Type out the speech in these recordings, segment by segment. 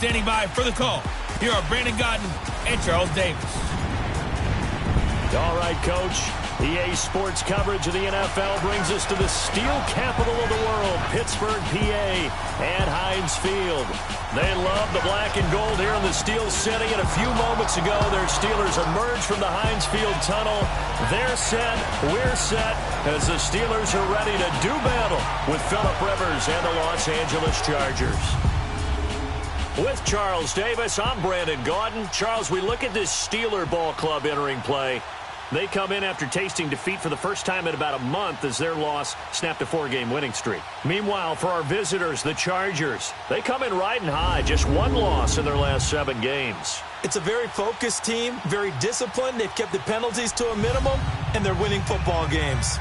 standing by for the call. Here are Brandon Gaudin and Charles Davis. All right, Coach. EA Sports coverage of the NFL brings us to the steel capital of the world, Pittsburgh, PA, and Heinz Field. They love the black and gold here in the Steel City, and a few moments ago, their Steelers emerged from the Heinz Field tunnel. They're set, we're set, as the Steelers are ready to do battle with Phillip Rivers and the Los Angeles Chargers. With Charles Davis, I'm Brandon Gaudin. Charles, we look at this Steeler ball club entering play. They come in after tasting defeat for the first time in about a month as their loss snapped a 4-game winning streak. Meanwhile, for our visitors, the Chargers, they come in riding high, just one loss in their last 7 games. It's a very focused team, very disciplined. They've kept the penalties to a minimum, and they're winning football games.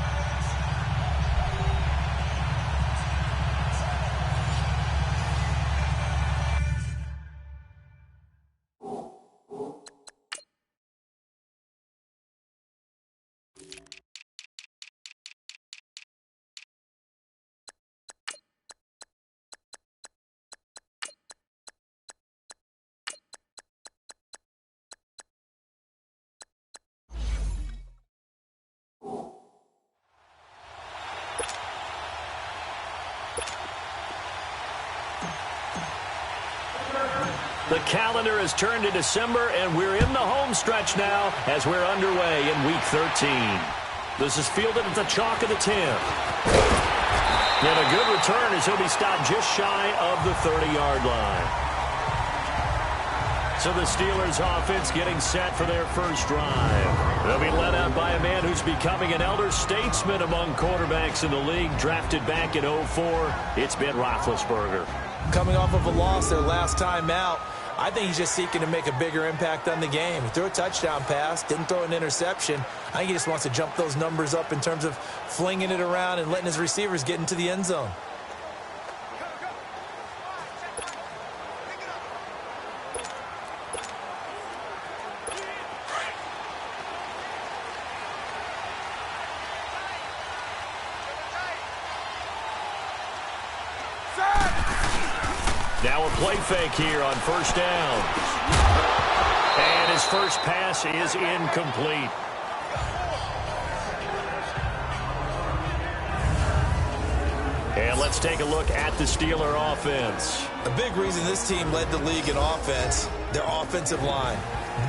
The calendar has turned to December, and we're in the home stretch now as we're underway in Week 13. This is fielded at the chalk of the 10. And a good return as he'll be stopped just shy of the 30-yard line. So the Steelers offense getting set for their first drive. They'll be led out by a man who's becoming an elder statesman among quarterbacks in the league, drafted back in 2004. It's Ben Roethlisberger. Coming off of a loss their last time out, I think he's just seeking to make a bigger impact on the game. He threw a touchdown pass, didn't throw an interception. I think he just wants to jump those numbers up in terms of flinging it around and letting his receivers get into the end zone. Now a play fake here on first down. And his first pass is incomplete. And let's take a look at the Steeler offense. A big reason this team led the league in offense, their offensive line.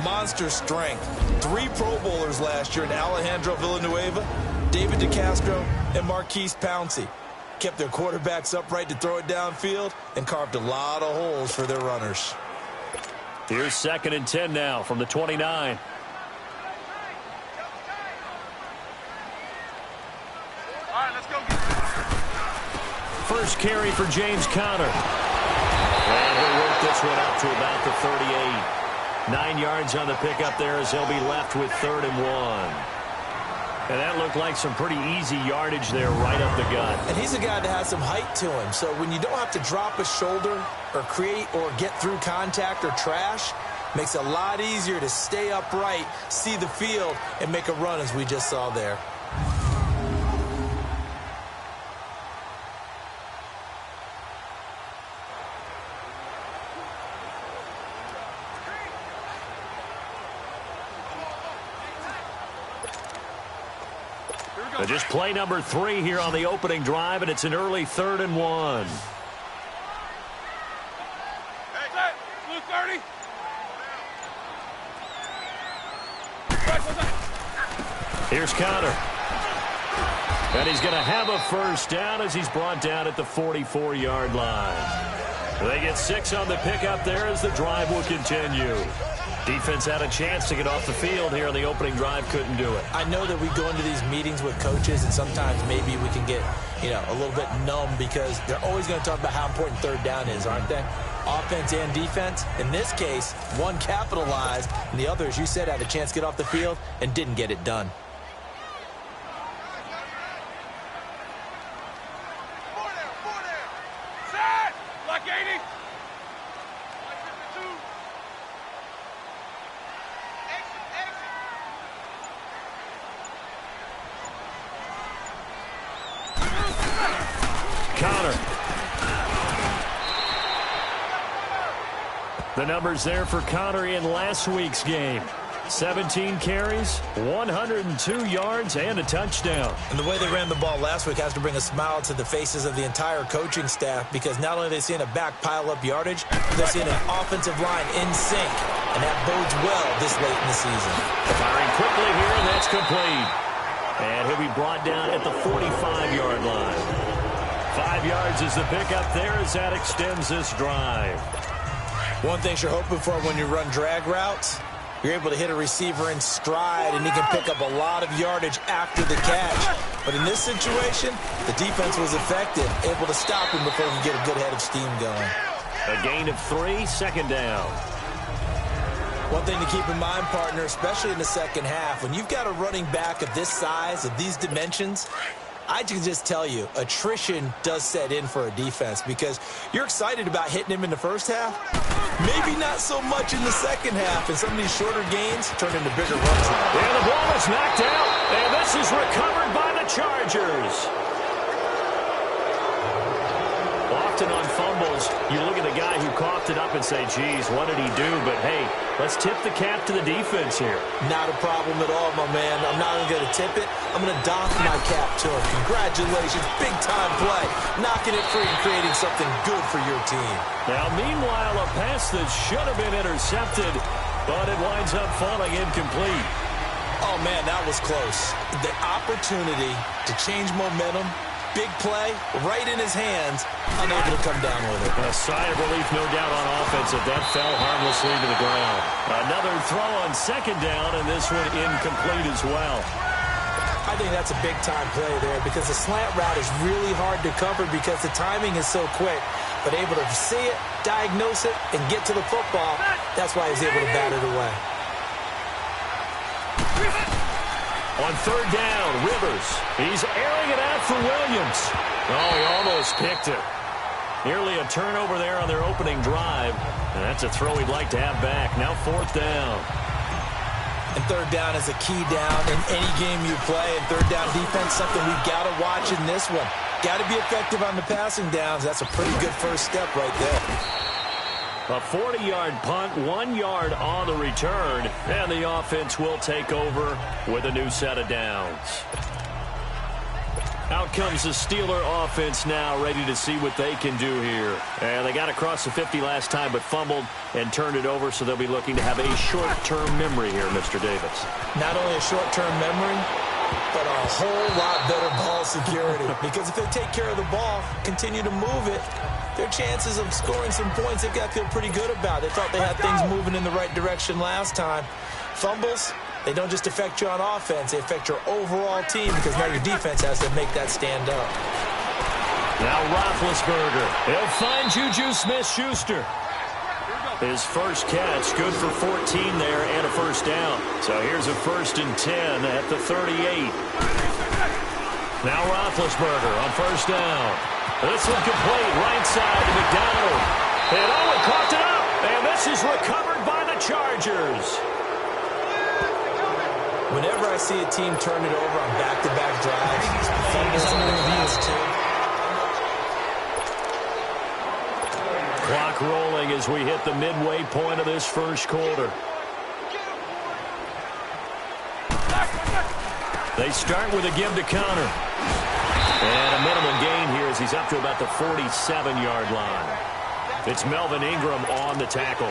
Monster strength. 3 Pro Bowlers last year in Alejandro Villanueva, David DeCastro, and Marquise Pouncey. Kept their quarterbacks upright to throw it downfield and carved a lot of holes for their runners. Here's 2nd and 10 now from the 29. All right, let's go. First carry for James Conner. And he'll work this one up to about the 38. 9 yards on the pickup there as they'll be left with 3rd and 1. And that looked like some pretty easy yardage there right up the gut. And he's a guy that has some height to him. So when you don't have to drop a shoulder or create or get through contact or trash, makes it a lot easier to stay upright, see the field, and make a run as we just saw there. Just play number 3 here on the opening drive, and it's an early 3rd and 1. Hey, blue 30. Here's Conner. And he's going to have a first down as he's brought down at the 44-yard line. They get 6 on the pickup there as the drive will continue. Defense had a chance to get off the field here on the opening drive, couldn't do it. I know that we go into these meetings with coaches, and sometimes maybe we can get, a little bit numb because they're always going to talk about how important 3rd down is, aren't they? Offense and defense. In this case, one capitalized, and the other, as you said, had a chance to get off the field and didn't get it done. Set! Block 80. Conner. The numbers there for Connor in last week's game. 17 carries, 102 yards, and a touchdown. And the way they ran the ball last week has to bring a smile to the faces of the entire coaching staff, because not only are they seeing a back pile up yardage, they're seeing an offensive line in sync, and that bodes well this late in the season. Firing quickly here, and that's complete. And he'll be brought down at the 45-yard line. 5 yards is the pickup there as that extends this drive. One thing you're hoping for when you run drag routes, you're able to hit a receiver in stride, and he can pick up a lot of yardage after the catch. But in this situation, the defense was effective, able to stop him before he could get a good head of steam going. A gain of 3, second down. One thing to keep in mind, partner, especially in the second half, when you've got a running back of this size, of these dimensions, I can just tell you, attrition does set in for a defense, because you're excited about hitting him in the first half. Maybe not so much in the second half, and some of these shorter gains turn into bigger runs. And the ball is knocked out, and this is recovered by the Chargers. Often on fumbles, you look at the guy who coughed it up and say, geez, what did he do? But, hey, let's tip the cap to the defense here. Not a problem at all, my man. I'm not only going to tip it, I'm going to doff my cap to him. Congratulations, big-time play. Knocking it free and creating something good for your team. Now, meanwhile, a pass that should have been intercepted, but it winds up falling incomplete. Oh, man, that was close. The opportunity to change momentum, big play, right in his hands, unable to come down with it. A sigh of relief, no doubt, on offense if that fell harmlessly to the ground. Another throw on second down, and this one incomplete as well. I think that's a big-time play there, because the slant route is really hard to cover because the timing is so quick. But able to see it, diagnose it, and get to the football, that's why he's able to bat it away. On third down, Rivers. He's airing it out for Williams. Oh, he almost picked it. Nearly a turnover there on their opening drive. And that's a throw he'd like to have back. Now fourth down. And third down is a key down in any game you play. And third down defense, something we've got to watch in this one. Got to be effective on the passing downs. That's a pretty good first step right there. A 40-yard punt, 1 yard on the return, and the offense will take over with a new set of downs. Out comes the Steeler offense now, ready to see what they can do here. And they got across the 50 last time, but fumbled and turned it over, so they'll be looking to have a short-term memory here, Mr. Davis. Not only a short-term memory, but a whole lot better ball security. Because if they take care of the ball, continue to move it, their chances of scoring some points, they've got to feel pretty good about. They thought they had things moving in the right direction last time. Fumbles, they don't just affect you on offense, they affect your overall team, because now your defense has to make that stand up. Now Roethlisberger. He'll find Juju Smith-Schuster. His first catch, good for 14 there and a first down. So here's a 1st and 10 at the 38. Now Roethlisberger on first down. This one complete, right side to McDonald. And Owen caught it up, and this is recovered by the Chargers. Whenever I see a team turn it over on back-to-back drives, fumbles on the last two. Clock rolling as we hit the midway point of this first quarter. They start with a give to Connor. And a minimal gain here as he's up to about the 47-yard line. It's Melvin Ingram on the tackle.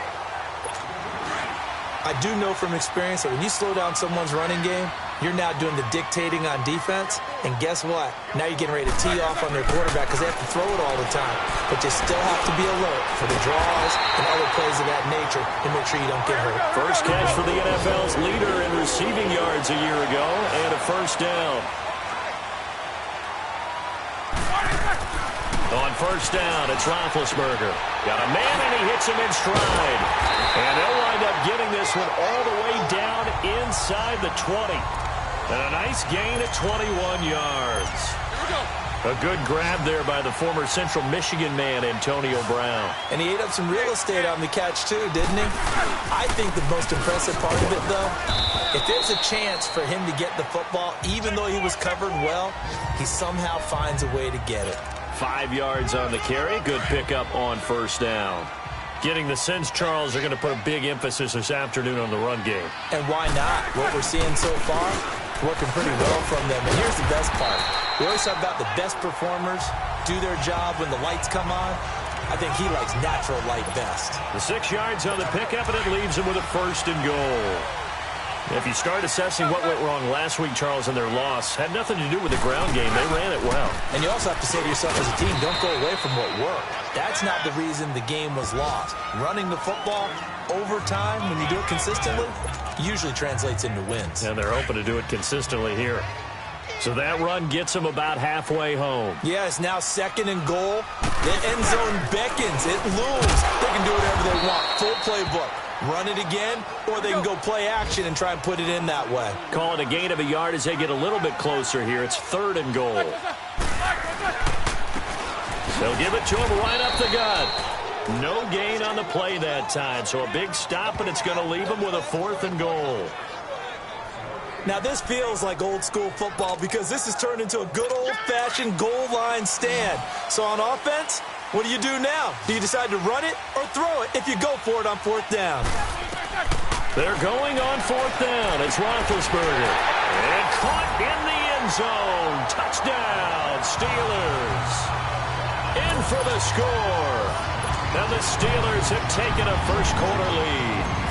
I do know from experience that when you slow down someone's running game, you're now doing the dictating on defense. And guess what? Now you're getting ready to tee off on their quarterback because they have to throw it all the time. But you still have to be alert for the draws and other plays of that nature to make sure you don't get hurt. First catch for the NFL's leader in receiving yards a year ago, and a first down. On first down, it's Roethlisberger. Got a man, and he hits him in stride. And they'll wind up getting this one all the way down inside the 20. And a nice gain at 21 yards. A good grab there by the former Central Michigan man, Antonio Brown. And he ate up some real estate on the catch, too, didn't he? I think the most impressive part of it, though, if there's a chance for him to get the football, even though he was covered well, he somehow finds a way to get it. 5 yards on the carry. Good pickup on first down. Getting the sense, Charles, are going to put a big emphasis this afternoon on the run game. And why not? What we're seeing so far, working pretty well from them. And here's the best part. We always talk about the best performers do their job when the lights come on. I think he likes natural light best. The 6 yards on the pickup, and it leaves him with a 1st and goal. If you start assessing what went wrong last week, Charles, in their loss, had nothing to do with the ground game. They ran it well. And you also have to say to yourself as a team, don't go away from what worked. That's not the reason the game was lost. Running the football over time, when you do it consistently, usually translates into wins. And they're hoping to do it consistently here. So that run gets them about halfway home. Yeah, it's now 2nd and goal. The end zone beckons. It looms. They can do whatever they want. Full playbook. Run it again, or they can go play action and try and put it in that way. Call it a gain of a yard as they get a little bit closer here. It's 3rd and goal. They'll give it to him right up the gut. No gain on the play that time, so a big stop, and it's going to leave him with a 4th and goal. Now, this feels like old-school football because this has turned into a good old-fashioned goal line stand. So on offense, what do you do now? Do you decide to run it or throw it if you go for it on 4th down? They're going on 4th down. It's Roethlisberger. And caught in the end zone. Touchdown, Steelers. In for the score. And the Steelers have taken a first-quarter lead.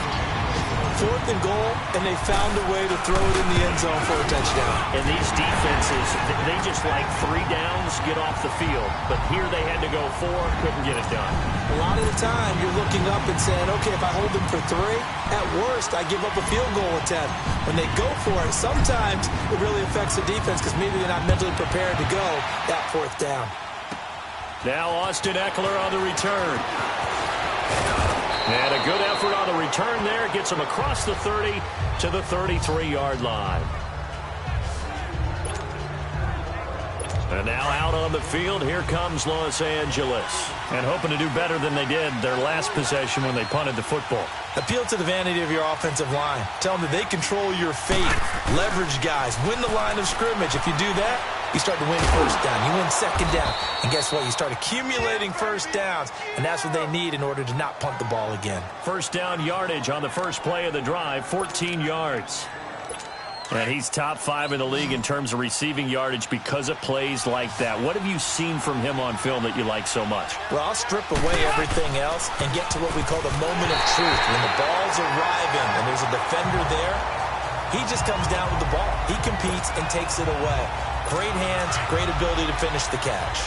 4th and goal, and they found a way to throw it in the end zone for a touchdown. And these defenses, they just like 3 downs, get off the field. But here they had to go 4, couldn't get it done. A lot of the time, you're looking up and saying, okay, if I hold them for 3, at worst, I give up a field goal attempt. When they go for it, sometimes it really affects the defense because maybe they're not mentally prepared to go that 4th down. Now Austin Eckler on the return. And a good effort on the return there. Gets him across the 30 to the 33-yard line. And now out on the field, here comes Los Angeles. And hoping to do better than they did their last possession when they punted the football. Appeal to the vanity of your offensive line. Tell them that they control your fate. Leverage guys. Win the line of scrimmage. If you do that, you start to win 1st down. You win 2nd down. And guess what? You start accumulating 1st downs. And that's what they need in order to not punt the ball again. 1st down yardage on the first play of the drive, 14 yards. And he's top 5 in the league in terms of receiving yardage because of plays like that. What have you seen from him on film that you like so much? Well, I'll strip away everything else and get to what we call the moment of truth. When the ball's arriving and there's a defender there, he just comes down with the ball. He competes and takes it away. Great hands, great ability to finish the catch.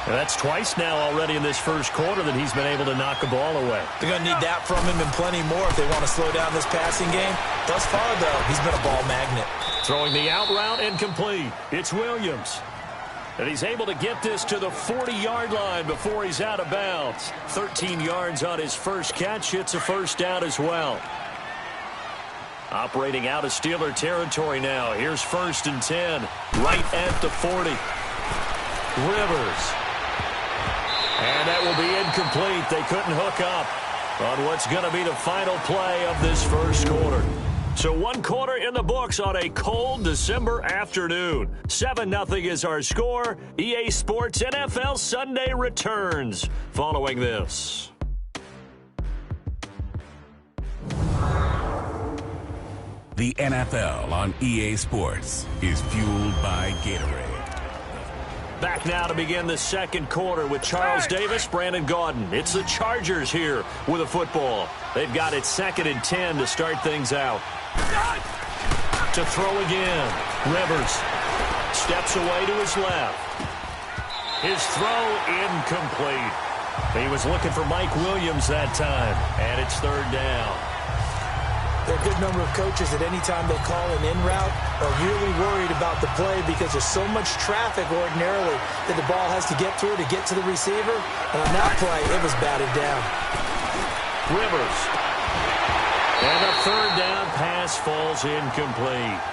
And that's twice now already in this first quarter that he's been able to knock a ball away. They're going to need that from him and plenty more if they want to slow down this passing game. Thus far, though, he's been a ball magnet. Throwing the out route incomplete. It's Williams. And he's able to get this to the 40-yard line before he's out of bounds. 13 yards on his first catch. It's a 1st down as well. Operating out of Steeler territory now. Here's 1st and 10. Right at the 40. Rivers. And that will be incomplete. They couldn't hook up on what's going to be the final play of this first quarter. So 1 quarter in the books on a cold December afternoon. 7-0 is our score. EA Sports NFL Sunday returns following this. The NFL on EA Sports is fueled by Gatorade. Back now to begin the second quarter with Charles Davis, Brandon Gaudin. It's the Chargers here with a football. They've got it 2nd and 10 to start things out. To throw again. Rivers steps away to his left. His throw incomplete. He was looking for Mike Williams that time, and it's 3rd down. There are a good number of coaches at any time they call an in route are really worried about the play because there's so much traffic ordinarily that the ball has to get through to get to the receiver. And on that play, it was batted down. Rivers. And a 3rd down pass falls incomplete.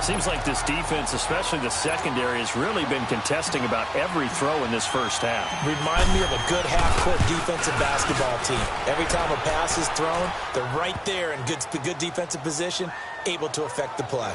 Seems like this defense, especially the secondary, has really been contesting about every throw in this first half. Remind me of a good half-court defensive basketball team. Every time a pass is thrown, they're right there in good defensive position, able to affect the play.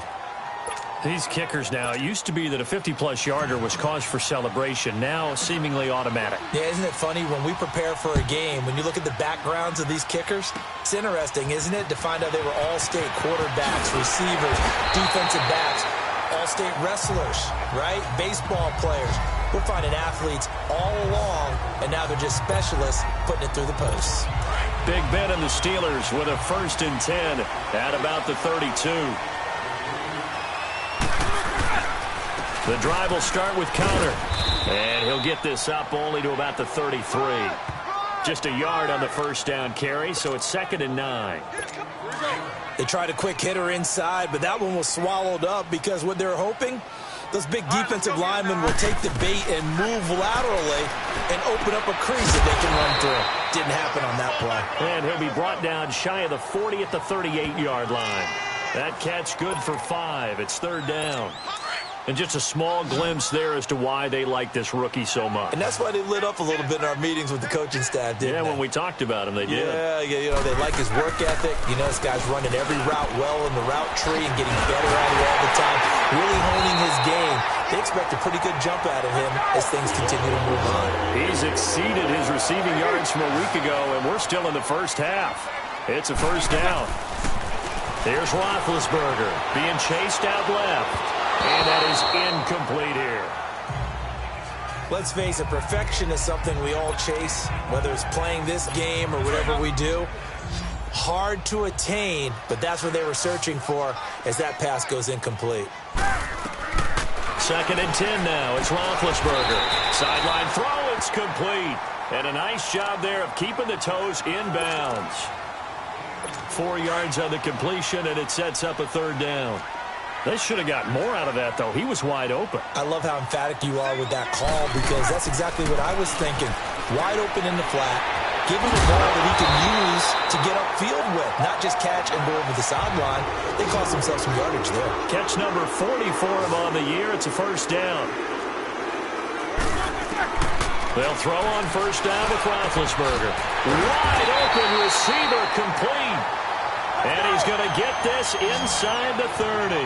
These kickers now, it used to be that a 50-plus yarder was cause for celebration. Now, seemingly automatic. Yeah, isn't it funny when we prepare for a game, when you look at the backgrounds of these kickers, it's interesting, isn't it, to find out they were all-state quarterbacks, receivers, defensive backs, all-state wrestlers, right? Baseball players. We're finding athletes all along, and now they're just specialists putting it through the posts. Big Ben and the Steelers with a 1st and 10 at about the 32. The drive will start with counter. And he'll get this up only to about the 33. Just a yard on the 1st down carry, so it's 2nd and 9. They tried a quick hitter inside, but that one was swallowed up because what they're hoping, those big defensive linemen will take the bait and move laterally and open up a crease that they can run through. Didn't happen on that play. And he'll be brought down shy of the 40 at the 38-yard line. That catch good for 5. It's 3rd down. And just a small glimpse there as to why they like this rookie so much. And that's why they lit up a little bit in our meetings with the coaching staff, didn't they? Yeah, when we talked about him, they did. Yeah, you know, they like his work ethic. You know, this guy's running every route well in the route tree and getting better at it all the time, really honing his game. They expect a pretty good jump out of him as things continue to move on. He's exceeded his receiving yards from a week ago, and we're still in the 1st half. It's a 1st down. Here's Roethlisberger being chased out left. And that is incomplete here. Let's face it, perfection is something we all chase, whether it's playing this game or whatever we do. Hard to attain, but that's what they were searching for as that pass goes incomplete. 2nd and 10 now. It's Roethlisberger. Sideline throw. It's complete. And a nice job there of keeping the toes in bounds. 4 yards on the completion, and it sets up a 3rd down. They should have got more out of that, though. He was wide open. I love how emphatic you are with that call because that's exactly what I was thinking. Wide open in the flat. Give him the ball that he can use to get upfield with, not just catch and go over the sideline. They cost themselves some yardage there. Catch number 40 for him on the year. It's a 1st down. They'll throw on 1st down with Roethlisberger. Wide open receiver complete. And he's going to get this inside the 30.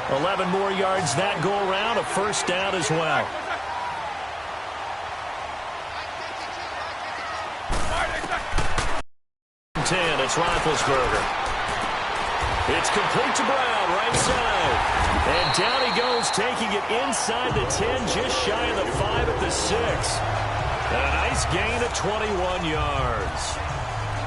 11 more yards that go around, a 1st down as well. 10, it's Roethlisberger. It's complete to Brown, right side. And down he goes, taking it inside the 10, just shy of the 5 at the 6. And a nice gain of 21 yards.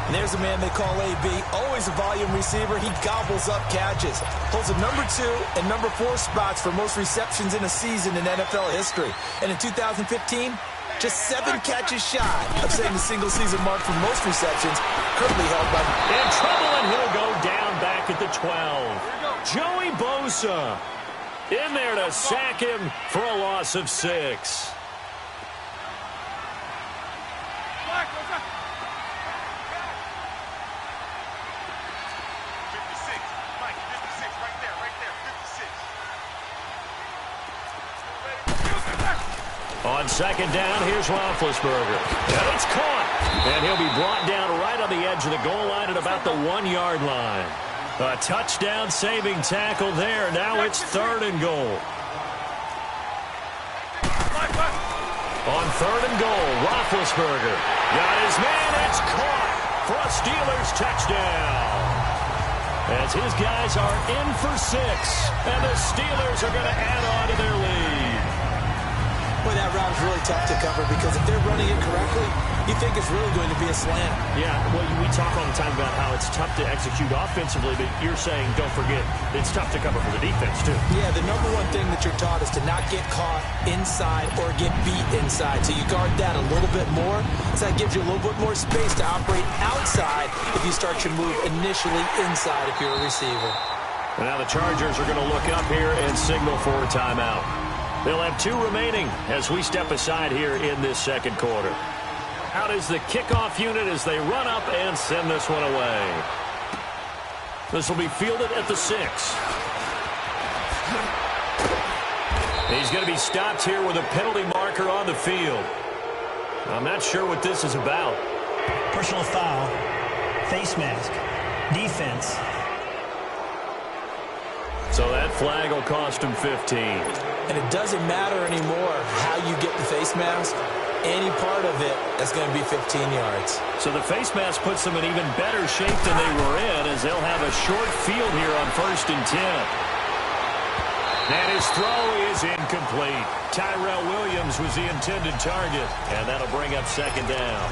And there's a man they call AB, always a volume receiver. He gobbles up catches. Holds the number 2 and number 4 spots for most receptions in a season in NFL history. And in 2015, just 7 catches shy of setting the single-season mark for most receptions, currently held by... In trouble, and he'll go down back at the 12. Joey Bosa in there to sack him for a loss of 6. On 2nd down, here's Roethlisberger. And it's caught. And he'll be brought down right on the edge of the goal line at about the 1-yard line. A touchdown-saving tackle there. Now it's 3rd and goal. On 3rd and goal, Roethlisberger got his man. It's caught for a Steelers touchdown. As his guys are in for 6. And the Steelers are going to add on to their lead. Boy, that route is really tough to cover because if they're running it correctly, you think it's really going to be a slant. Yeah, well, we talk all the time about how it's tough to execute offensively, but you're saying, don't forget, it's tough to cover for the defense, too. Yeah, the number one thing that you're taught is to not get caught inside or get beat inside. So you guard that a little bit more. So that gives you a little bit more space to operate outside if you start your move initially inside if you're a receiver. And now the Chargers are going to look up here and signal for a timeout. They'll have 2 remaining as we step aside here in this 2nd quarter. Out is the kickoff unit as they run up and send this one away. This will be fielded at the 6. He's going to be stopped here with a penalty marker on the field. I'm not sure what this is about. Personal foul, face mask, defense. So that flag will cost him 15. And it doesn't matter anymore how you get the face mask. Any part of it, that's going to be 15 yards. So the face mask puts them in even better shape than they were in, as they'll have a short field here on 1st and 10. And his throw is incomplete. Tyrell Williams was the intended target, and that'll bring up 2nd down.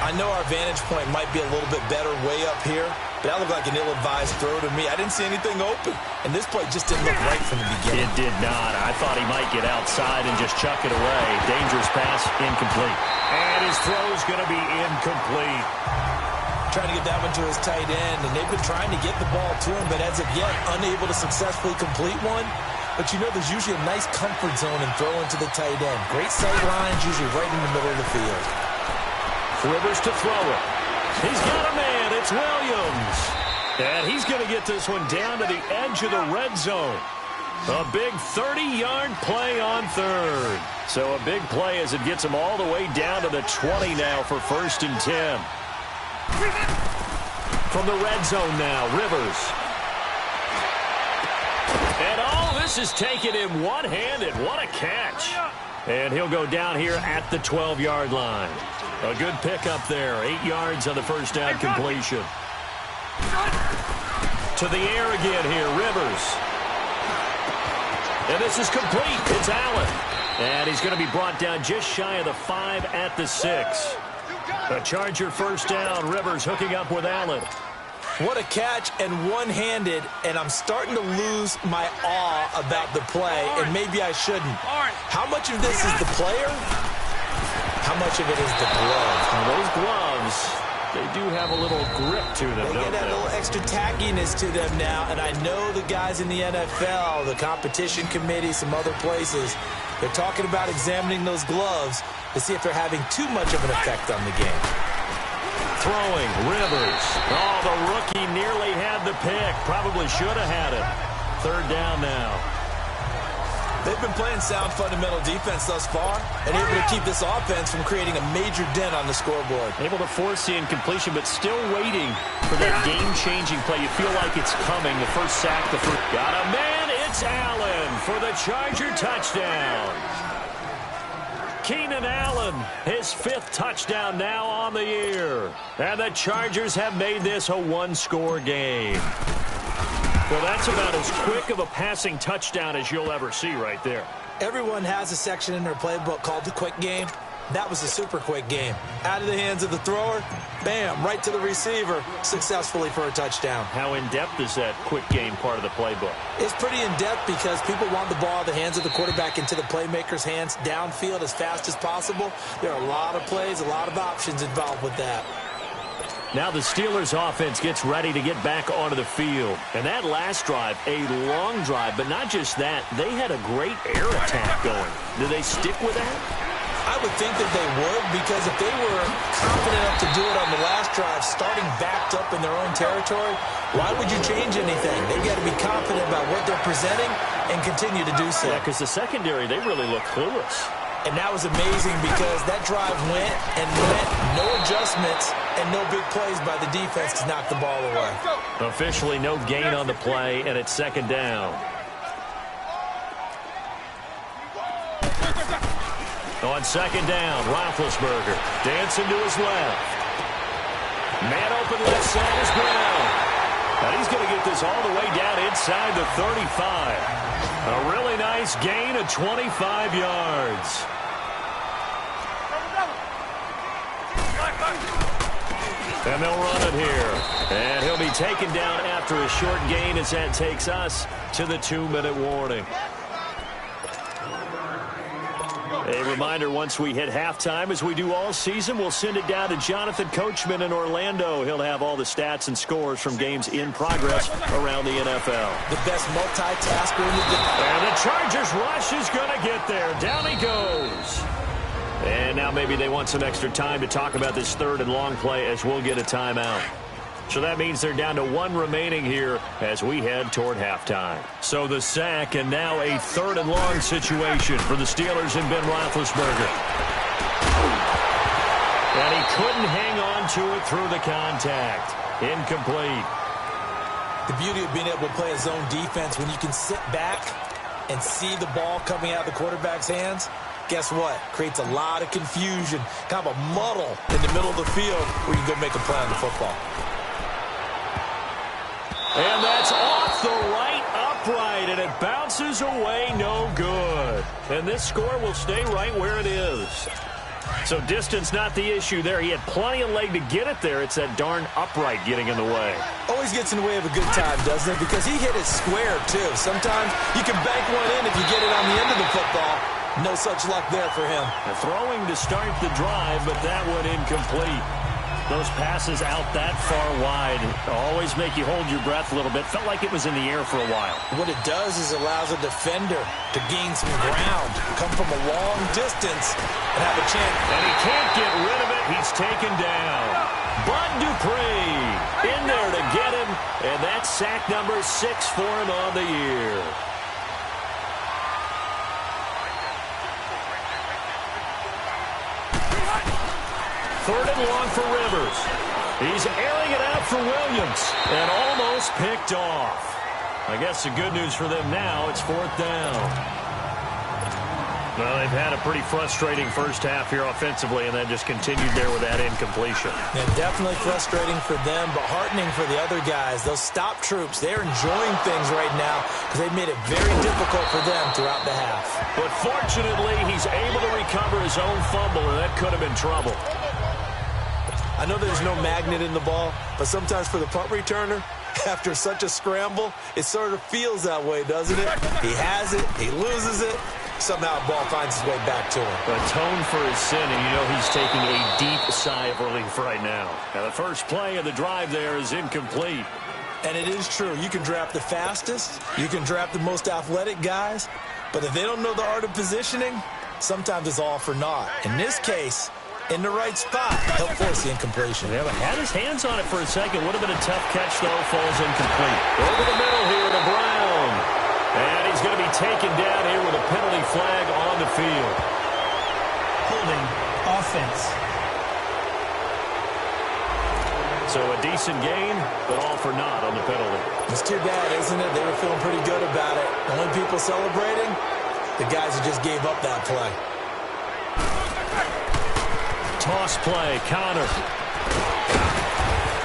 I know our vantage point might be a little bit better way up here, but that looked like an ill-advised throw to me. I didn't see anything open, and this play just didn't look right from the beginning. It did not. I thought he might get outside and just chuck it away. Dangerous pass, incomplete. And his throw's going to be incomplete. Trying to get that one to his tight end, and they've been trying to get the ball to him, but as of yet, unable to successfully complete one. But you know there's usually a nice comfort zone in throwing to the tight end. Great sight lines, usually right in the middle of the field. Rivers to throw it. He's got a man. It's Williams. And he's going to get this one down to the edge of the red zone. A big 30-yard play on 3rd. So a big play as it gets him all the way down to the 20 now for 1st and 10. From the red zone now, Rivers. And all this is taken in one-handed. What a catch. And he'll go down here at the 12-yard line. A good pickup there. 8 yards on the first down completion. To the air again here, Rivers. And this is complete. It's Allen. And he's going to be brought down just shy of the 5 at the 6. A Charger first down. Rivers hooking up with Allen. What a catch, and one-handed, and I'm starting to lose my awe about the play, and maybe I shouldn't. How much of this is the player? How much of it is the glove? Now those gloves, they do have a little grip to them, They get that little extra tackiness to them now, and I know the guys in the NFL, the competition committee, some other places, they're talking about examining those gloves to see if they're having too much of an effect on the game. Throwing, Rivers. Oh, the rookie nearly had the pick. Probably should have had it. 3rd down now. They've been playing sound fundamental defense thus far and able to keep this offense from creating a major dent on the scoreboard. Able to force the incompletion, but still waiting for that game-changing play. You feel like it's coming. The first sack, the first. Got a man. It's Allen for the Charger touchdown. Keenan Allen, his 5th touchdown now on the year. And the Chargers have made this a one-score game. Well, that's about as quick of a passing touchdown as you'll ever see right there. Everyone has a section in their playbook called the quick game. That was a super quick game. Out of the hands of the thrower, bam, right to the receiver, successfully for a touchdown. How in-depth is that quick game part of the playbook? It's pretty in-depth because people want the ball out of the hands of the quarterback into the playmaker's hands downfield as fast as possible. There are a lot of plays, a lot of options involved with that. Now the Steelers offense gets ready to get back onto the field. And that last drive, a long drive, but not just that, they had a great air attack going. Do they stick with that? I would think that they would, because if they were confident enough to do it on the last drive, starting backed up in their own territory, why would you change anything? They've got to be confident about what they're presenting and continue to do so. Yeah, because the secondary, they really look clueless. And that was amazing because that drive went and went, no adjustments and no big plays by the defense to knock the ball away. Officially no gain on the play, and it's 2nd down. On 2nd down, Roethlisberger dancing to his left. Man open left side is Brown. And he's going to get this all the way down inside the 35. A really nice gain of 25 yards. And they'll run it here. And he'll be taken down after a short gain as that takes us to the 2-minute warning. A reminder, once we hit halftime, as we do all season, we'll send it down to Jonathan Coachman in Orlando. He'll have all the stats and scores from games in progress around the NFL. The best multitasker in the game. And the Chargers rush is going to get there. Down he goes. And now maybe they want some extra time to talk about this 3rd and long play as we'll get a timeout. So that means they're down to 1 remaining here as we head toward halftime. So the sack, and now a 3rd and long situation for the Steelers and Ben Roethlisberger. And he couldn't hang on to it through the contact. Incomplete. The beauty of being able to play a zone defense when you can sit back and see the ball coming out of the quarterback's hands, guess what? Creates a lot of confusion, kind of a muddle in the middle of the field where you can go make a play on the football. And that's off the right upright, and it bounces away no good. And this score will stay right where it is. So distance not the issue there. He had plenty of leg to get it there. It's that darn upright getting in the way. Always gets in the way of a good time, doesn't it? Because he hit it square, too. Sometimes you can bank one in if you get it on the end of the football. No such luck there for him. Throwing to start the drive, but that one incomplete. Those passes out that far wide always make you hold your breath a little bit. Felt like it was in the air for a while. What it does is allows a defender to gain some ground, come from a long distance, and have a chance. And he can't get rid of it. He's taken down. Bud Dupree in there to get him, and that's sack number 6 for him on the year. Third and long for Rivers. He's airing it out for Williams and almost picked off. I guess the good news for them now, it's 4th down. Well, they've had a pretty frustrating first half here offensively, and then just continued there with that incompletion. Yeah, definitely frustrating for them, but heartening for the other guys. Those stop troops, they're enjoying things right now because they've made it very difficult for them throughout the half. But fortunately, he's able to recover his own fumble, and that could have been trouble. I know there's no magnet in the ball, but sometimes for the punt returner, after such a scramble, it sort of feels that way, doesn't it? He has it, he loses it, somehow the ball finds its way back to him. Atone for his sin, and you know he's taking a deep sigh of relief right now. Now the first play of the drive there is incomplete. And it is true. You can draft the fastest, you can draft the most athletic guys, but if they don't know the art of positioning, sometimes it's all for naught. In this case, in the right spot, he'll force the incompletion. Yeah, but had his hands on it for a second. Would have been a tough catch, though. Falls incomplete. Over the middle here to Brown. And he's going to be taken down here with a penalty flag on the field. Holding offense. So a decent gain, but all for naught on the penalty. It's too bad, isn't it? They were feeling pretty good about it. The only people celebrating, the guys who just gave up that play. Toss play, Connor.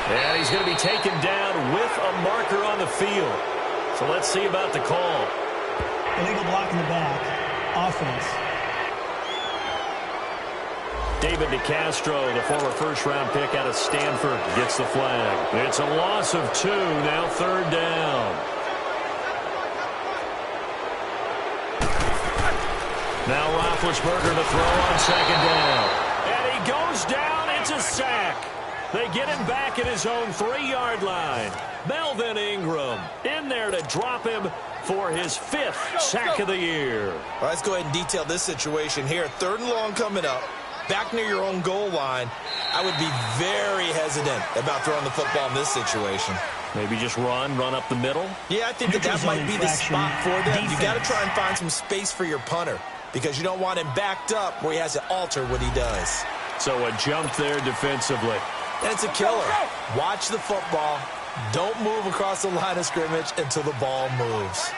And he's going to be taken down with a marker on the field. So let's see about the call. Illegal block in the back. Offense. David DeCastro, the former first-round pick out of Stanford, gets the flag. It's a loss of 2, now 3rd down. Now Roethlisberger to throw on 2nd down. And he goes down. It's a sack. They get him back at his own 3-yard line. Melvin Ingram in there to drop him for his 5th sack of the year. All right, let's go ahead and detail this situation here. 3rd and long coming up. Back near your own goal line. I would be very hesitant about throwing the football in this situation. Maybe just run up the middle? Yeah, I think that might be the spot for them. You got to try and find some space for your punter, because you don't want him backed up where he has to alter what he does. So a jump there defensively. And it's a killer. Watch the football. Don't move across the line of scrimmage until the ball moves.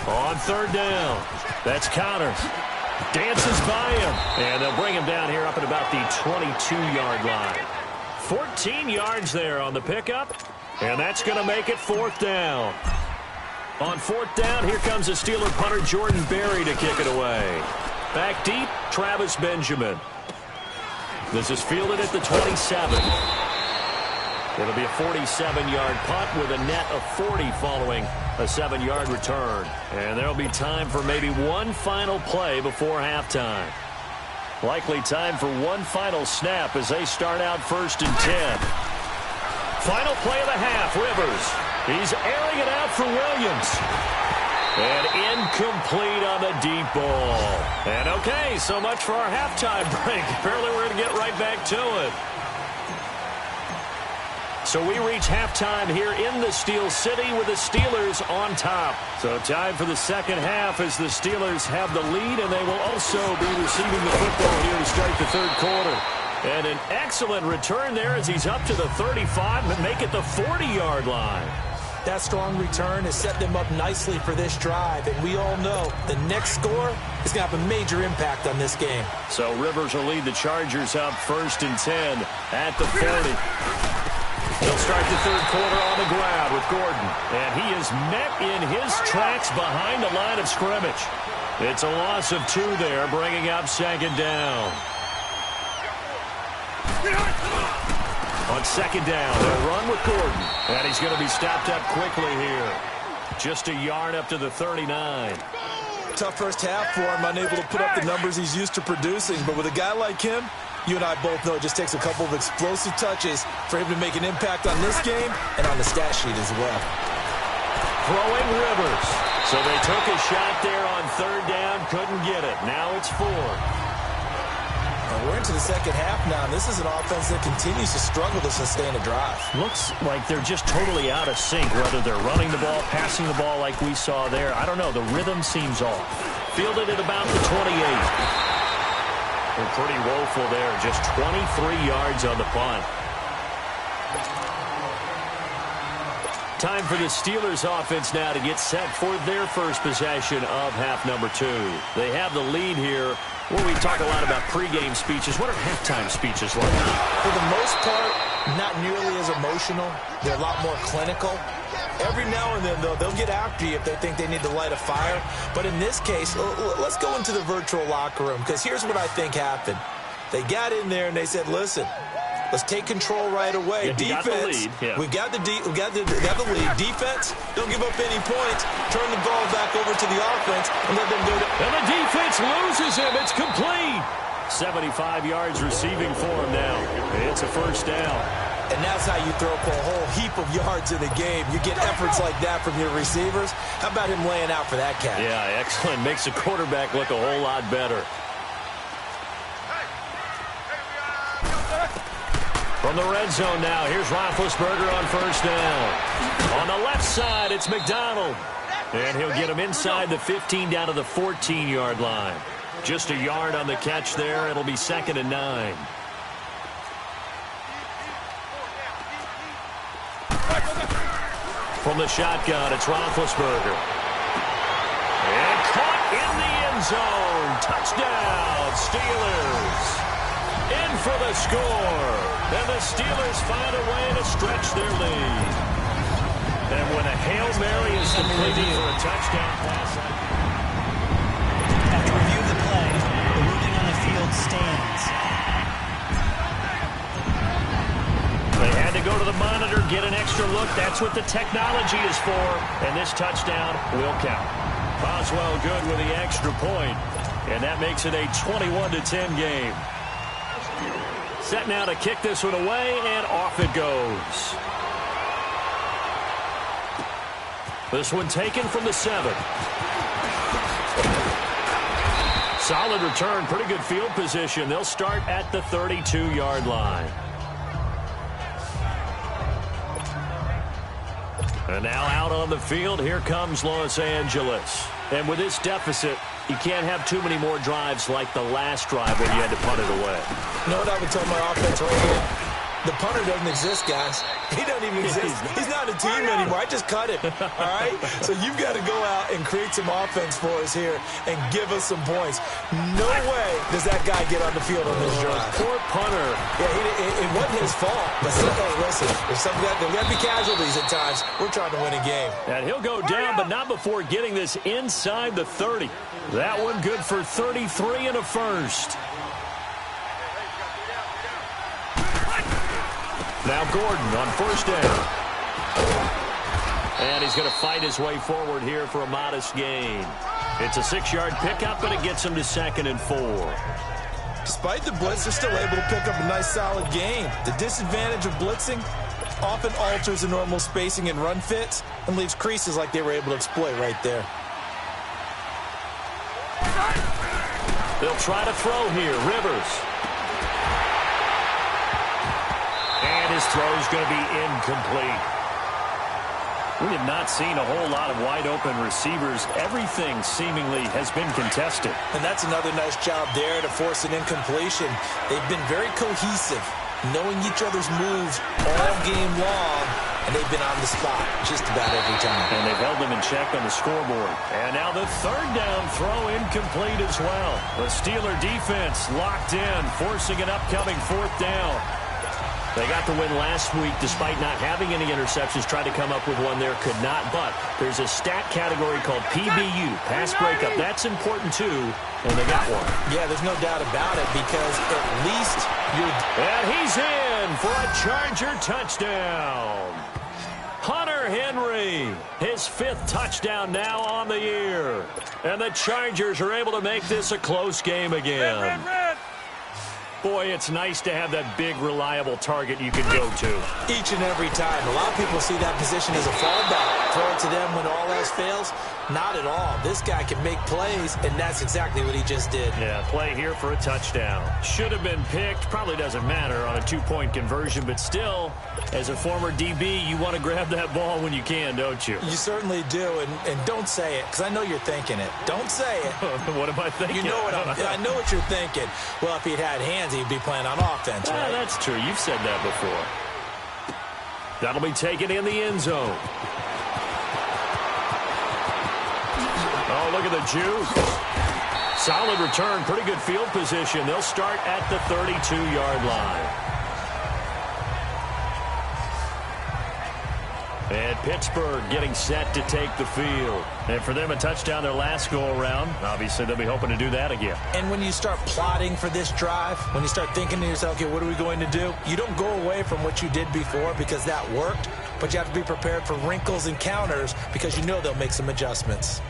On 3rd down, that's Connors. Dances by him. And they'll bring him down here up at about the 22-yard line. 14 yards there on the pickup. And that's going to make it 4th down. On 4th down, here comes the Steeler punter Jordan Berry to kick it away. Back deep, Travis Benjamin. This is fielded at the 27. It'll be a 47-yard punt with a net of 40 following a 7-yard return. And there'll be time for maybe one final play before halftime. Likely time for one final snap as they start out 1st and 10. Final play of the half, Rivers. He's airing it out for Williams. And incomplete on the deep ball. And okay, so much for our halftime break. Apparently we're going to get right back to it. So we reach halftime here in the Steel City with the Steelers on top. So time for the second half as the Steelers have the lead, and they will also be receiving the football here to start the 3rd quarter. And an excellent return there as he's up to the 35 and make it the 40-yard line. That strong return has set them up nicely for this drive, and we all know the next score is going to have a major impact on this game. So Rivers will lead the Chargers up 1st and 10 at the 40. They'll start the third quarter on the ground with Gordon, and he is met in his tracks behind the line of scrimmage. It's a loss of 2 there, bringing up 2nd down. On 2nd down, they'll run with Gordon, and he's going to be stopped up quickly here. Just a yard up to the 39. Tough first half for him, unable to put up the numbers he's used to producing. But with a guy like him, you and I both know it just takes a couple of explosive touches for him to make an impact on this game and on the stat sheet as well. Throwing Rivers. So they took a shot there on 3rd down, couldn't get it. Now it's 4. We're into the second half now, and this is an offense that continues to struggle to sustain a drive. Looks like they're just totally out of sync, whether they're running the ball, passing the ball like we saw there. I don't know. The rhythm seems off. Fielded at about the 28. They're pretty woeful there. Just 23 yards on the punt. Time for the Steelers offense now to get set for their first possession of half number 2. They have the lead here. Well, we talk a lot about pregame speeches. What are halftime speeches like? For the most part, not nearly as emotional. They're a lot more clinical. Every now and then, though, they'll get after you if they think they need to light a fire. But in this case, let's go into the virtual locker room, because here's what I think happened. They got in there and they said, listen, let's take control right away. Yeah, Defense, we got the lead. Defense, don't give up any points. Turn the ball back over to the offense and let them go to. And the defense loses him. It's complete. 75 yards receiving for him now. It's a 1st down. And that's how you throw up a whole heap of yards in the game. You get efforts like that from your receivers. How about him laying out for that catch? Yeah, excellent. Makes the quarterback look a whole lot better. From the red zone now, here's Roethlisberger on 1st down. On the left side, it's McDonald. And he'll get him inside the 15 down to the 14-yard line. Just a yard on the catch there. It'll be 2nd and 9. From the shotgun, it's Roethlisberger. And caught in the end zone. Touchdown, Steelers. In for the score. And the Steelers find a way to stretch their lead. And when a Hail Mary is completed for a touchdown pass. After review of the play, the ruling on the field stands. They had to go to the monitor, get an extra look. That's what the technology is for. And this touchdown will count. Boswell good with the extra point. And that makes it a 21-10 game. Set now to kick this one away, and off it goes. This one taken from the 7. Solid return, pretty good field position. They'll start at the 32-yard line. And now out on the field, here comes Los Angeles. And with this deficit, you can't have too many more drives like the last drive when you had to punt it away. You know what I would tell my offense right here? The punter doesn't exist, guys. He doesn't even exist. He's not a team anymore. I just cut him, all right? So you've got to go out and create some offense for us here and give us some points. No way does that guy get on the field on this drive. Poor punter. Yeah, it wasn't his fault. But hey, listen, there's got to be casualties at times. We're trying to win a game. And he'll go down, but not before getting this inside the 30. That one good for 33 and a 1st. Now Gordon on 1st down. And he's going to fight his way forward here for a modest gain. It's a 6-yard pickup, but it gets him to 2nd and 4. Despite the blitz, they're still able to pick up a nice, solid gain. The disadvantage of blitzing often alters the normal spacing and run fits and leaves creases like they were able to exploit right there. They'll try to throw here. Rivers. And his throw is going to be incomplete. We have not seen a whole lot of wide-open receivers. Everything seemingly has been contested. And that's another nice job there to force an incompletion. They've been very cohesive, knowing each other's moves all game long, and they've been on the spot just about every time. And they've held them in check on the scoreboard. And now the third down throw incomplete as well. The Steeler defense locked in, forcing an upcoming fourth down. They got the win last week despite not having any interceptions. Tried to come up with one there, could not. But there's a stat category called PBU, pass breakup. That's important too, and they got one. Yeah, there's no doubt about it because at least you're... And he's in for a Charger touchdown. Hunter Henry, his 5th touchdown now on the year. And the Chargers are able to make this a close game again. Red. Boy, it's nice to have that big, reliable target you can go to. Each and every time. A lot of people see that position as a fallback. Throw it to them when all else fails. Not at all. This guy can make plays, and that's exactly what he just did. Yeah, play here for a touchdown. Should have been picked. Probably doesn't matter on a 2-point conversion, but still, as a former DB, you want to grab that ball when you can, don't you? You certainly do, and don't say it, because I know you're thinking it. Don't say it. What am I thinking? You know what I know what you're thinking. Well, if he'd had hands, he'd be playing on offense, right? That's true. You've said that before. That'll be taken in the end zone. Oh, look at the juke. Solid return. Pretty good field position. They'll start at the 32-yard line. And Pittsburgh getting set to take the field. And for them, a touchdown their last go-around. Obviously, they'll be hoping to do that again. And when you start plotting for this drive, when you start thinking to yourself, okay, what are we going to do? You don't go away from what you did before because that worked, but you have to be prepared for wrinkles and counters because you know they'll make some adjustments.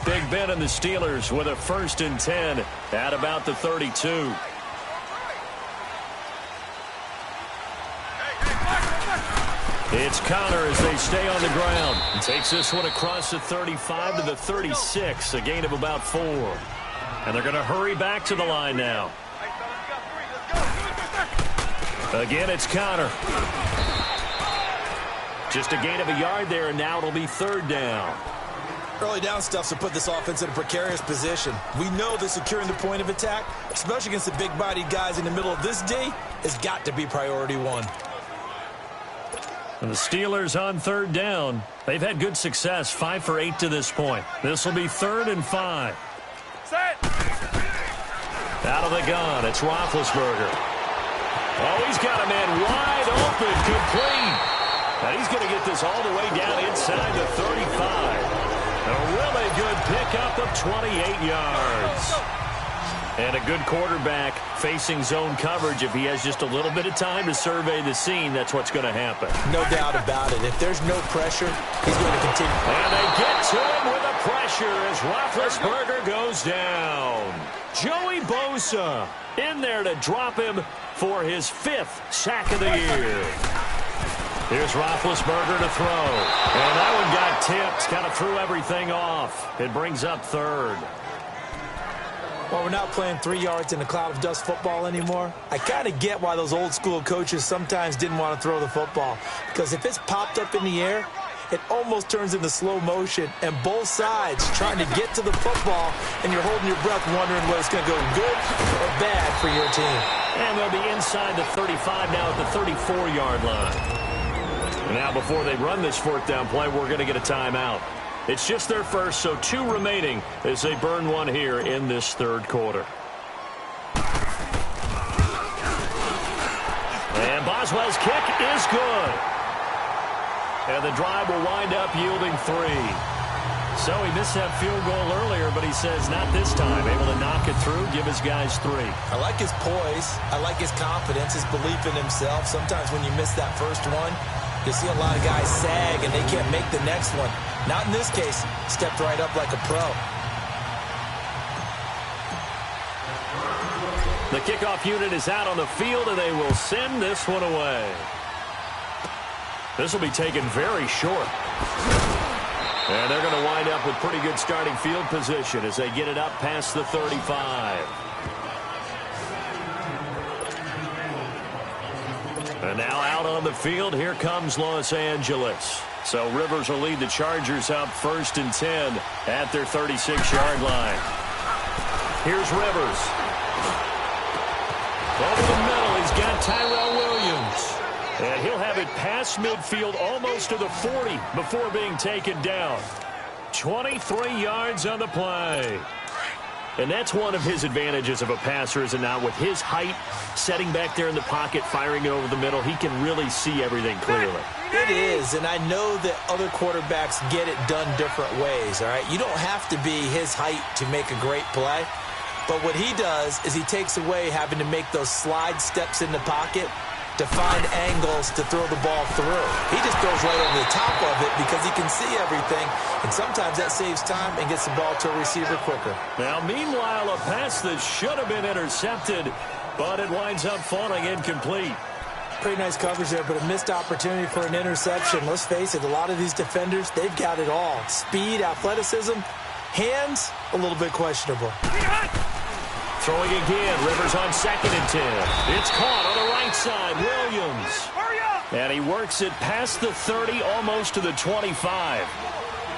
Big Ben and the Steelers with a 1st and 10 at about the 32. It's Connor as they stay on the ground. He takes this one across the 35 to the 36, a gain of about 4. And they're going to hurry back to the line now. Again, it's Connor. Just a gain of a yard there, and now it'll be 3rd down. Early down stuff to put this offense in a precarious position. We know that securing the point of attack, especially against the big-bodied guys in the middle of this D, has got to be priority 1. And the Steelers on 3rd down. They've had good success, 5 for 8 to this point. This will be 3rd and 5. Set. Out of the gun, it's Roethlisberger. Oh, he's got a man wide open, complete. And he's going to get this all the way down inside the 35. A really good pickup of 28 yards. And a good quarterback facing zone coverage. If he has just a little bit of time to survey the scene, that's what's going to happen. No doubt about it. If there's no pressure, he's going to continue. And they get to him with the pressure as Roethlisberger goes down. Joey Bosa in there to drop him for his 5th sack of the year. Here's Roethlisberger to throw. And that one got tipped. Kind of threw everything off. It brings up 3rd. Well, we're not playing 3 yards in a cloud of dust football anymore. I kind of get why those old school coaches sometimes didn't want to throw the football. Because if it's popped up in the air, it almost turns into slow motion. And both sides trying to get to the football, and you're holding your breath wondering whether it's going to go good or bad for your team. And they'll be inside the 35 now at the 34-yard line. Now, before they run this 4th down play, we're going to get a timeout. It's just their first, so 2 remaining as they burn one here in this 3rd quarter. And Boswell's kick is good. And the drive will wind up yielding 3. So he missed that field goal earlier, but he says not this time. Able to knock it through, give his guys 3. I like his poise. I like his confidence, his belief in himself. Sometimes when you miss that first one, you see a lot of guys sag and they can't make the next one. Not in this case. Stepped right up like a pro. The kickoff unit is out on the field, and they will send this one away. This will be taken very short. And they're going to wind up with pretty good starting field position as they get it up past the 35. And now out on the field, here comes Los Angeles. So Rivers will lead the Chargers up 1st and 10 at their 36-yard line. Here's Rivers. Over the middle, he's got Tyrell Williams. And he'll have it past midfield almost to the 40 before being taken down. 23 yards on the play. And that's one of his advantages of a passer, is it not? With his height, setting back there in the pocket, firing it over the middle, he can really see everything clearly. It is, and I know that other quarterbacks get it done different ways, all right? You don't have to be his height to make a great play. But what he does is he takes away having to make those slide steps in the pocket to find angles to throw the ball through. He just throws right over the top of it because he can see everything, and sometimes that saves time and gets the ball to a receiver quicker. Now, meanwhile, a pass that should have been intercepted, but it winds up falling incomplete. Pretty nice coverage there, but a missed opportunity for an interception. Let's face it, a lot of these defenders, they've got it all. Speed, athleticism, hands, a little bit questionable. Throwing again, Rivers on 2nd and 10. It's caught on the right side, Williams. And he works it past the 30, almost to the 25.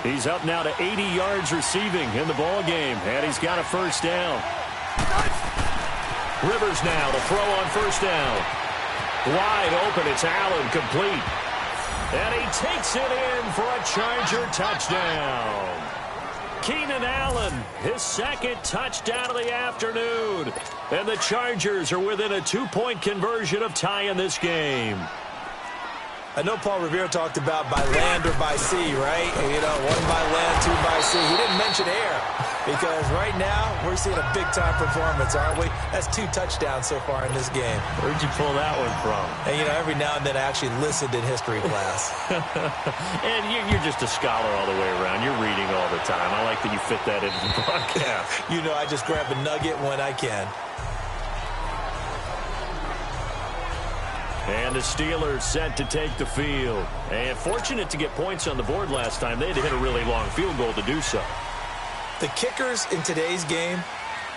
He's up now to 80 yards receiving in the ball game, and he's got a 1st down. Rivers now to throw on 1st down. Wide open, it's Allen, complete. And he takes it in for a Charger touchdown. Keenan Allen, his 2nd touchdown of the afternoon. And the Chargers are within a 2-point conversion of tying this game. I know Paul Revere talked about by land or by sea, right? You know, 1 by land, 2 by sea. He didn't mention air because right now we're seeing a big-time performance, aren't we? That's 2 touchdowns so far in this game. Where'd you pull that one from? And, you know, every now and then I actually listened in history class. And you're just a scholar all the way around. You're reading all the time. I like that you fit that into the broadcast. You know, I just grab a nugget when I can. And the Steelers set to take the field. And fortunate to get points on the board last time. They had to hit a really long field goal to do so. The kickers in today's game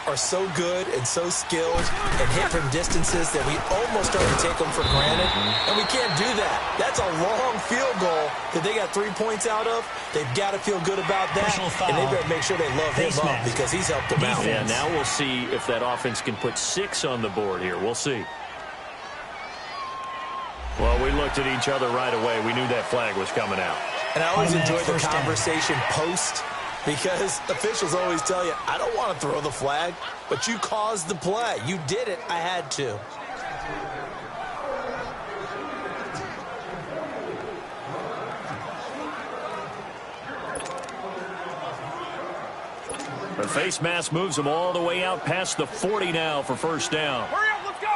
are so good and so skilled and hit from distances that we almost start to take them for granted. And we can't do that. That's a long field goal that they got 3 points out of. They've got to feel good about that. And they better make sure they love him up because he's helped them out. Yeah, now we'll see if that offense can put 6 on the board here. We'll see. Well, we looked at each other right away. We knew that flag was coming out. And I always enjoy the conversation post because officials always tell you, I don't want to throw the flag, but you caused the play. You did it. I had to. The face mask moves them all the way out past the 40 now for 1st down. Hurry up, let's go!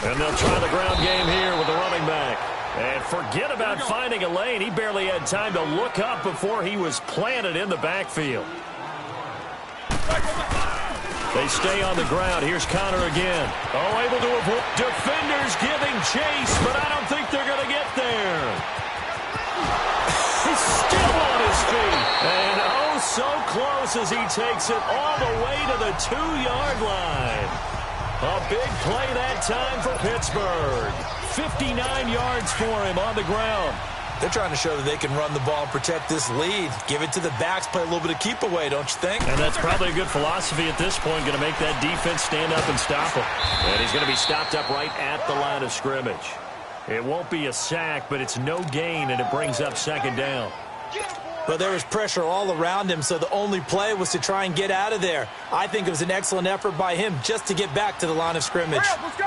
And they'll try the ground game here with the running back. And forget about finding a lane. He barely had time to look up before he was planted in the backfield. They stay on the ground. Here's Connor again. Oh, able to avoid. Defenders giving chase, but I don't think they're going to get there. He's still on his feet. And oh, so close as he takes it all the way to the 2-yard line. A big play that time for Pittsburgh. 59 yards for him on the ground. They're trying to show that they can run the ball and protect this lead. Give it to the backs, play a little bit of keep away, don't you think? And that's probably a good philosophy at this point, going to make that defense stand up and stop him. And he's going to be stopped up right at the line of scrimmage. It won't be a sack, but it's no gain, and it brings up 2nd down. But there was pressure all around him, so the only play was to try and get out of there. I think it was an excellent effort by him just to get back to the line of scrimmage. Hurry up, let's go!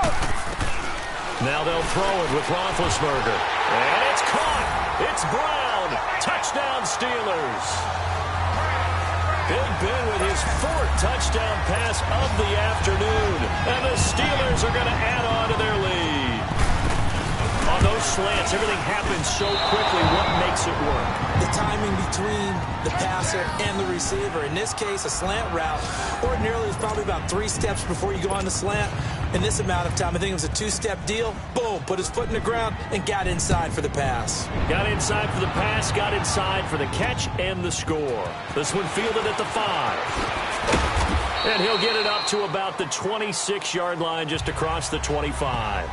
Now they'll throw it with Roethlisberger. And it's caught. It's Brown. Touchdown, Steelers. Big Ben with his 4th touchdown pass of the afternoon. And the Steelers are going to add on to their lead. On those slants, everything happens so quickly. What makes it work? The timing between the passer and the receiver. In this case, a slant route. Ordinarily, it's probably about 3 steps before you go on the slant. In this amount of time, I think it was a 2-step deal. Boom, put his foot in the ground and got inside for the pass. Got inside for the pass, got inside for the catch and the score. This one fielded at the 5. And he'll get it up to about the 26-yard line just across the 25.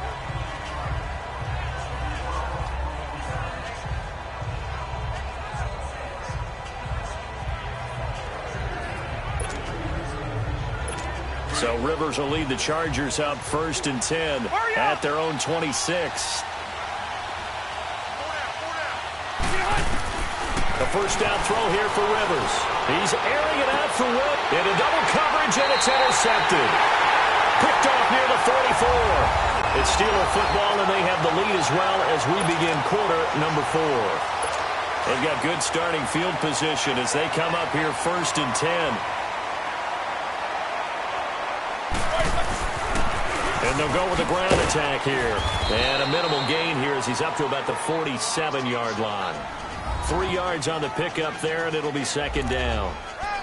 So Rivers will lead the Chargers up 1st and 10 at their own 26. The first down throw here for Rivers. He's airing it out for Will. Into double coverage, and it's intercepted. Picked off near the 44. It's Steeler football, and they have the lead as well as we begin quarter number 4. They've got good starting field position as they come up here 1st and 10. And they'll go with the ground attack here. And a minimal gain here as he's up to about the 47-yard line. 3 yards on the pickup there, and it'll be 2nd down.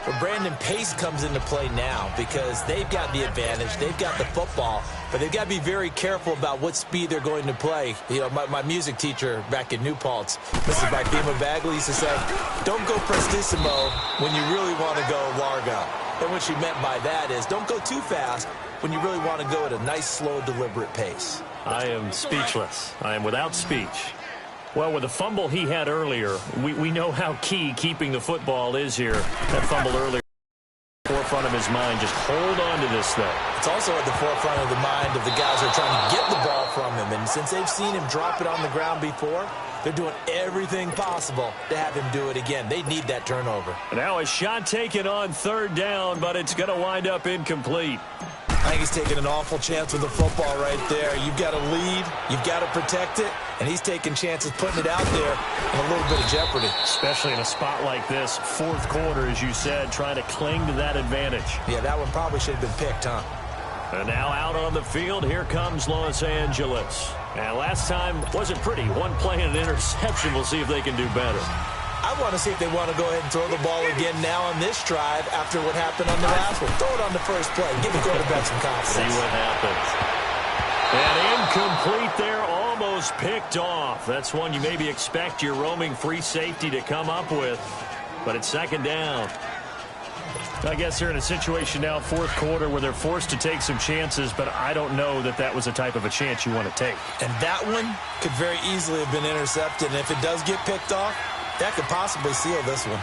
Well, Brandon, pace comes into play now because they've got the advantage. They've got the football, but they've got to be very careful about what speed they're going to play. You know, my music teacher back in New Paltz, Mrs. Bakima Bagley, used to say, don't go prestissimo when you really want to go largo. And what she meant by that is don't go too fast when you really want to go at a nice, slow, deliberate pace. I am speechless. I am without speech. Well, with the fumble he had earlier, we know how key keeping the football is here. That fumble earlier, forefront of his mind, just hold on to this thing. It's also at the forefront of the mind of the guys who are trying to get the ball from him. And since they've seen him drop it on the ground before, they're doing everything possible to have him do it again. They need that turnover. Now a shot taken on 3rd down, but it's going to wind up incomplete. I think he's taking an awful chance with the football right there. You've got to lead, you've got to protect it, and he's taking chances putting it out there in a little bit of jeopardy. Especially in a spot like this, 4th quarter, as you said, trying to cling to that advantage. Yeah, that one probably should have been picked, huh? And now out on the field, here comes Los Angeles. And last time wasn't pretty. One play and an interception. We'll see if they can do better. I want to see if they want to go ahead and throw the ball again now on this drive after what happened on the last one. Throw it on the first play. Give the quarterback some confidence. See what happens. And incomplete there, almost picked off. That's one you maybe expect your roaming free safety to come up with. But it's 2nd down. I guess they're in a situation now, 4th quarter, where they're forced to take some chances, but I don't know that that was the type of a chance you want to take. And that one could very easily have been intercepted. And if it does get picked off, that could possibly seal this one.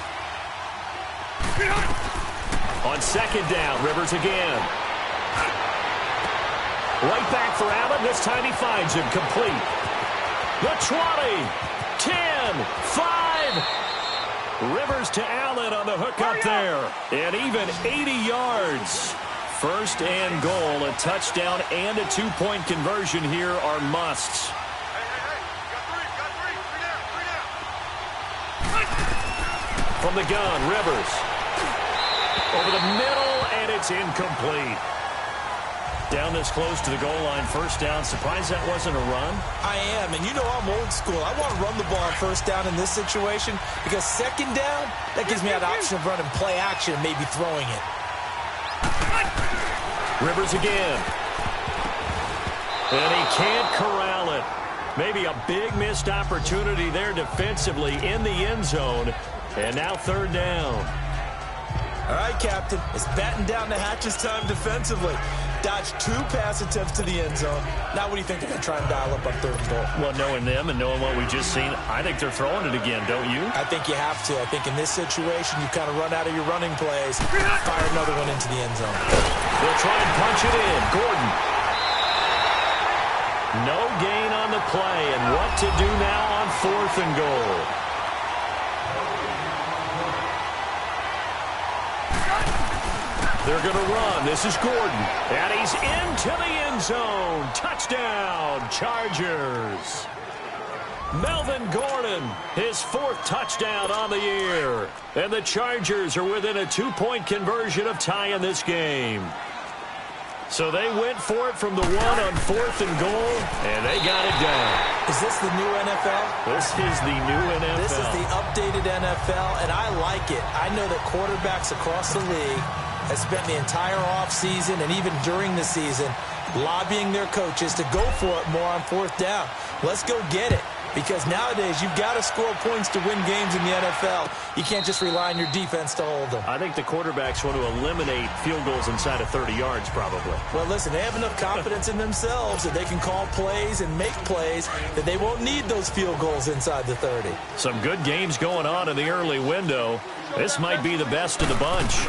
On 2nd down, Rivers again. Right back for Allen. This time he finds him complete. The 20, 10, 5. Rivers to Allen on the hook up there. And even 80 yards. 1st and goal. A touchdown and a 2-point conversion here are musts. From the gun, Rivers. Over the middle, and it's incomplete. Down this close to the goal line, 1st down. Surprised that wasn't a run? I am, and you know I'm old school. I want to run the ball on 1st down in this situation because 2nd down, that gives me that option of running play action and maybe throwing it. Rivers again. And he can't corral it. Maybe a big missed opportunity there defensively in the end zone. And now 3rd down. All right, Captain. It's batten down the hatches time defensively. Dodged 2 pass attempts to the end zone. Now what do you think they're going to try and dial up on 3rd and goal? Well, knowing them and knowing what we just seen, I think they're throwing it again, don't you? I think you have to. I think in this situation, you kind of run out of your running plays, fire another one into the end zone. They'll try and punch it in. Gordon. No gain on the play, and what to do now on 4th and goal. They're going to run. This is Gordon. And he's into the end zone. Touchdown, Chargers. Melvin Gordon, his 4th touchdown on the year. And the Chargers are within a 2-point conversion of tying this game. So they went for it from the 1 on 4th and goal, and they got it down. Is this the new NFL? This is the new NFL. This is the updated NFL, and I like it. I know that quarterbacks across the league have spent the entire offseason and even during the season lobbying their coaches to go for it more on 4th down. Let's go get it. Because nowadays, you've got to score points to win games in the NFL. You can't just rely on your defense to hold them. I think the quarterbacks want to eliminate field goals inside of 30 yards, probably. Well, listen, they have enough confidence in themselves that they can call plays and make plays that they won't need those field goals inside the 30. Some good games going on in the early window. This might be the best of the bunch.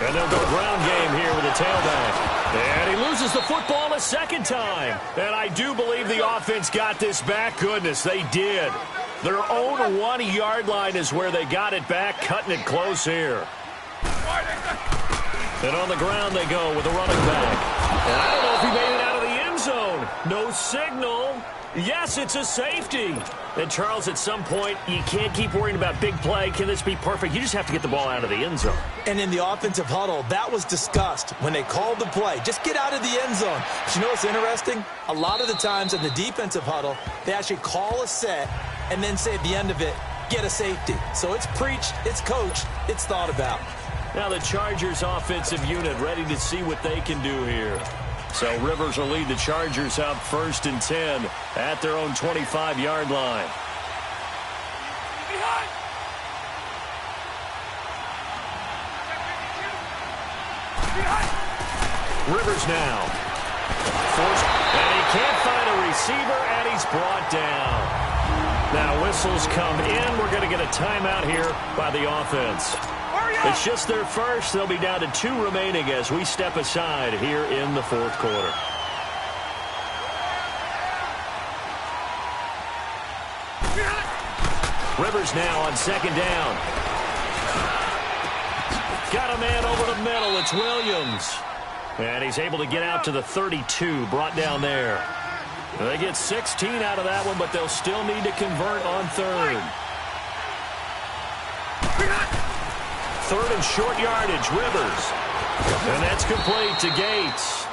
And they'll go ground game here with the tailback. And he loses the football a second time. And I do believe the offense got this back. Goodness, they did. Their own 1-yard line is where they got it back, cutting it close here. And on the ground they go with a running back. And I don't know if he made it out of the end zone. No signal. Yes, it's a safety. And, Charles, at some point, you can't keep worrying about big play. Can this be perfect? You just have to get the ball out of the end zone. And in the offensive huddle, that was discussed when they called the play. Just get out of the end zone. But you know what's interesting? A lot of the times in the defensive huddle, they actually call a set and then say at the end of it, get a safety. So it's preached, it's coached, it's thought about. Now the Chargers offensive unit ready to see what they can do here. So Rivers will lead the Chargers up 1st and 10 at their own 25-yard line. Rivers now. And he can't find a receiver, and he's brought down. Now whistles come in. We're going to get a timeout here by the offense. It's just their first. They'll be down to 2 remaining as we step aside here in the 4th quarter. Rivers now on 2nd down. Got a man over the middle. It's Williams. And he's able to get out to the 32, brought down there. They get 16 out of that one, but they'll still need to convert on 3rd. 3rd and short yardage, Rivers. And that's complete to Gates.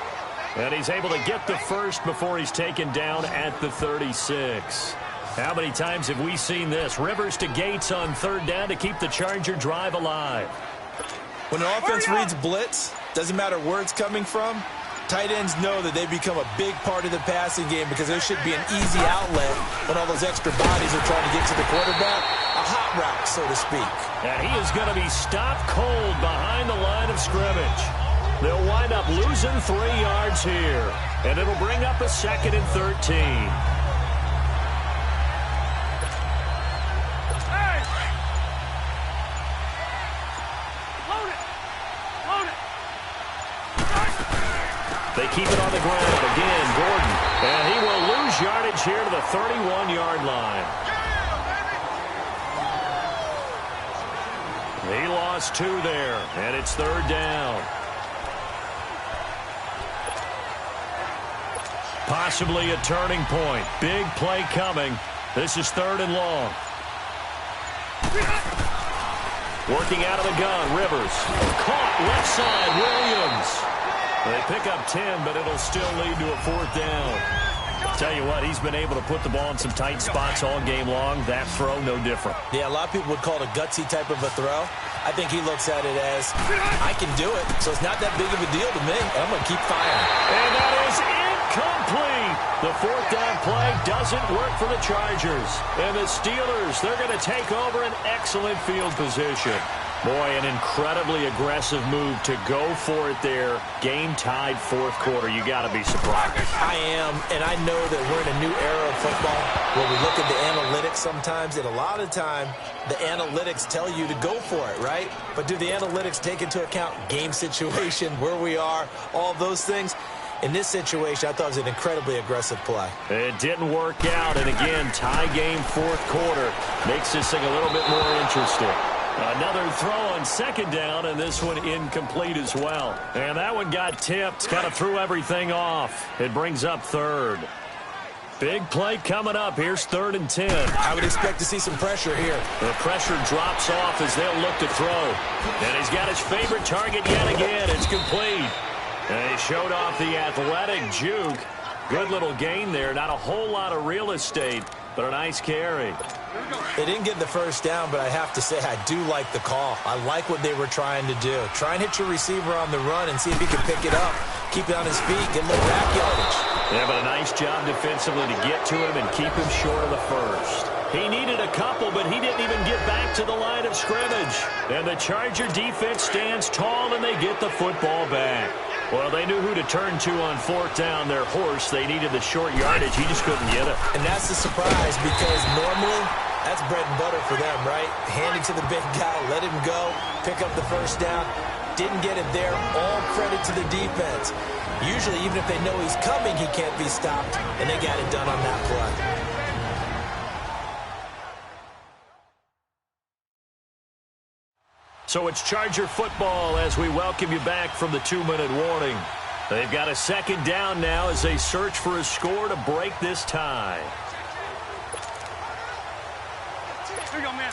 And he's able to get the first before he's taken down at the 36. How many times have we seen this? Rivers to Gates on 3rd down to keep the Charger drive alive. When an offense reads blitz, doesn't matter where it's coming from, tight ends know that they become a big part of the passing game because there should be an easy outlet when all those extra bodies are trying to get to the quarterback. A hot route, so to speak. And he is going to be stopped cold behind the line of scrimmage. They'll wind up losing 3 yards here. And it'll bring up a 2nd and 13. They keep it on the ground. Again, Gordon. And he will lose yardage here to the 31-yard line. He lost 2 there, and it's 3rd down. Possibly a turning point. Big play coming. This is 3rd and long. Working out of the gun, Rivers. Caught left side, Williams. They pick up 10, but it'll still lead to a 4th down. Tell you what, he's been able to put the ball in some tight spots all game long. That throw, no different. Yeah, a lot of people would call it a gutsy type of a throw. I think he looks at it as, I can do it, so it's not that big of a deal to me. I'm going to keep firing. And that is incomplete. The 4th down play doesn't work for the Chargers. And the Steelers, they're going to take over an excellent field position. Boy, an incredibly aggressive move to go for it there. Game-tied 4th quarter. You got to be surprised. I am, and I know that we're in a new era of football where we look at the analytics sometimes, and a lot of time the analytics tell you to go for it, right? But do the analytics take into account game situation, where we are, all those things? In this situation, I thought it was an incredibly aggressive play. It didn't work out, and again, tie game 4th quarter makes this thing a little bit more interesting. Another throw on 2nd down, and this one incomplete as well. And that one got tipped, kind of threw everything off. It brings up 3rd. Big play coming up. Here's 3rd and 10. I would expect to see some pressure here. The pressure drops off as they'll look to throw. And he's got his favorite target yet again. It's complete. And he showed off the athletic juke. Good little gain there. Not a whole lot of real estate, but a nice carry. They didn't get the 1st down, but I have to say I do like the call. I like what they were trying to do. Try and hit your receiver on the run and see if he can pick it up. Keep it on his feet, get a little back yardage. Yeah, but a nice job defensively to get to him and keep him short of the 1st. He needed a couple, but he didn't even get back to the line of scrimmage. And the Charger defense stands tall, and they get the football back. Well, they knew who to turn to on 4th down. Their horse, they needed the short yardage. He just couldn't get it. And that's the surprise because normally that's bread and butter for them, right? Hand it to the big guy, let him go, pick up the 1st down. didn't get it there. All credit to the defense. Usually, even if they know he's coming, he can't be stopped, and they got it done on that play. So it's Charger football as we welcome you back from the 2-minute warning. They've got a second down now as they search for a score to break this tie. Here you go, man.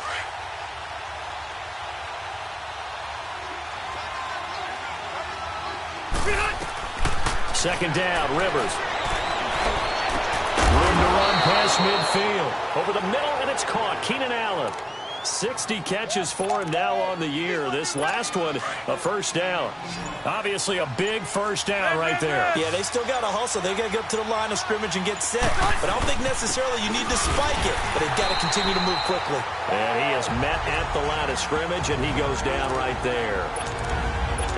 Second down, Rivers. Room to run past midfield. Over the middle, and it's caught. Keenan Allen. 60 catches for him now on the year. This last one, a first down. Obviously a big first down right there. Yeah, they still got to hustle. They got to get up to the line of scrimmage and get set. But I don't think necessarily you need to spike it. But they've got to continue to move quickly. And he is met at the line of scrimmage, and he goes down right there.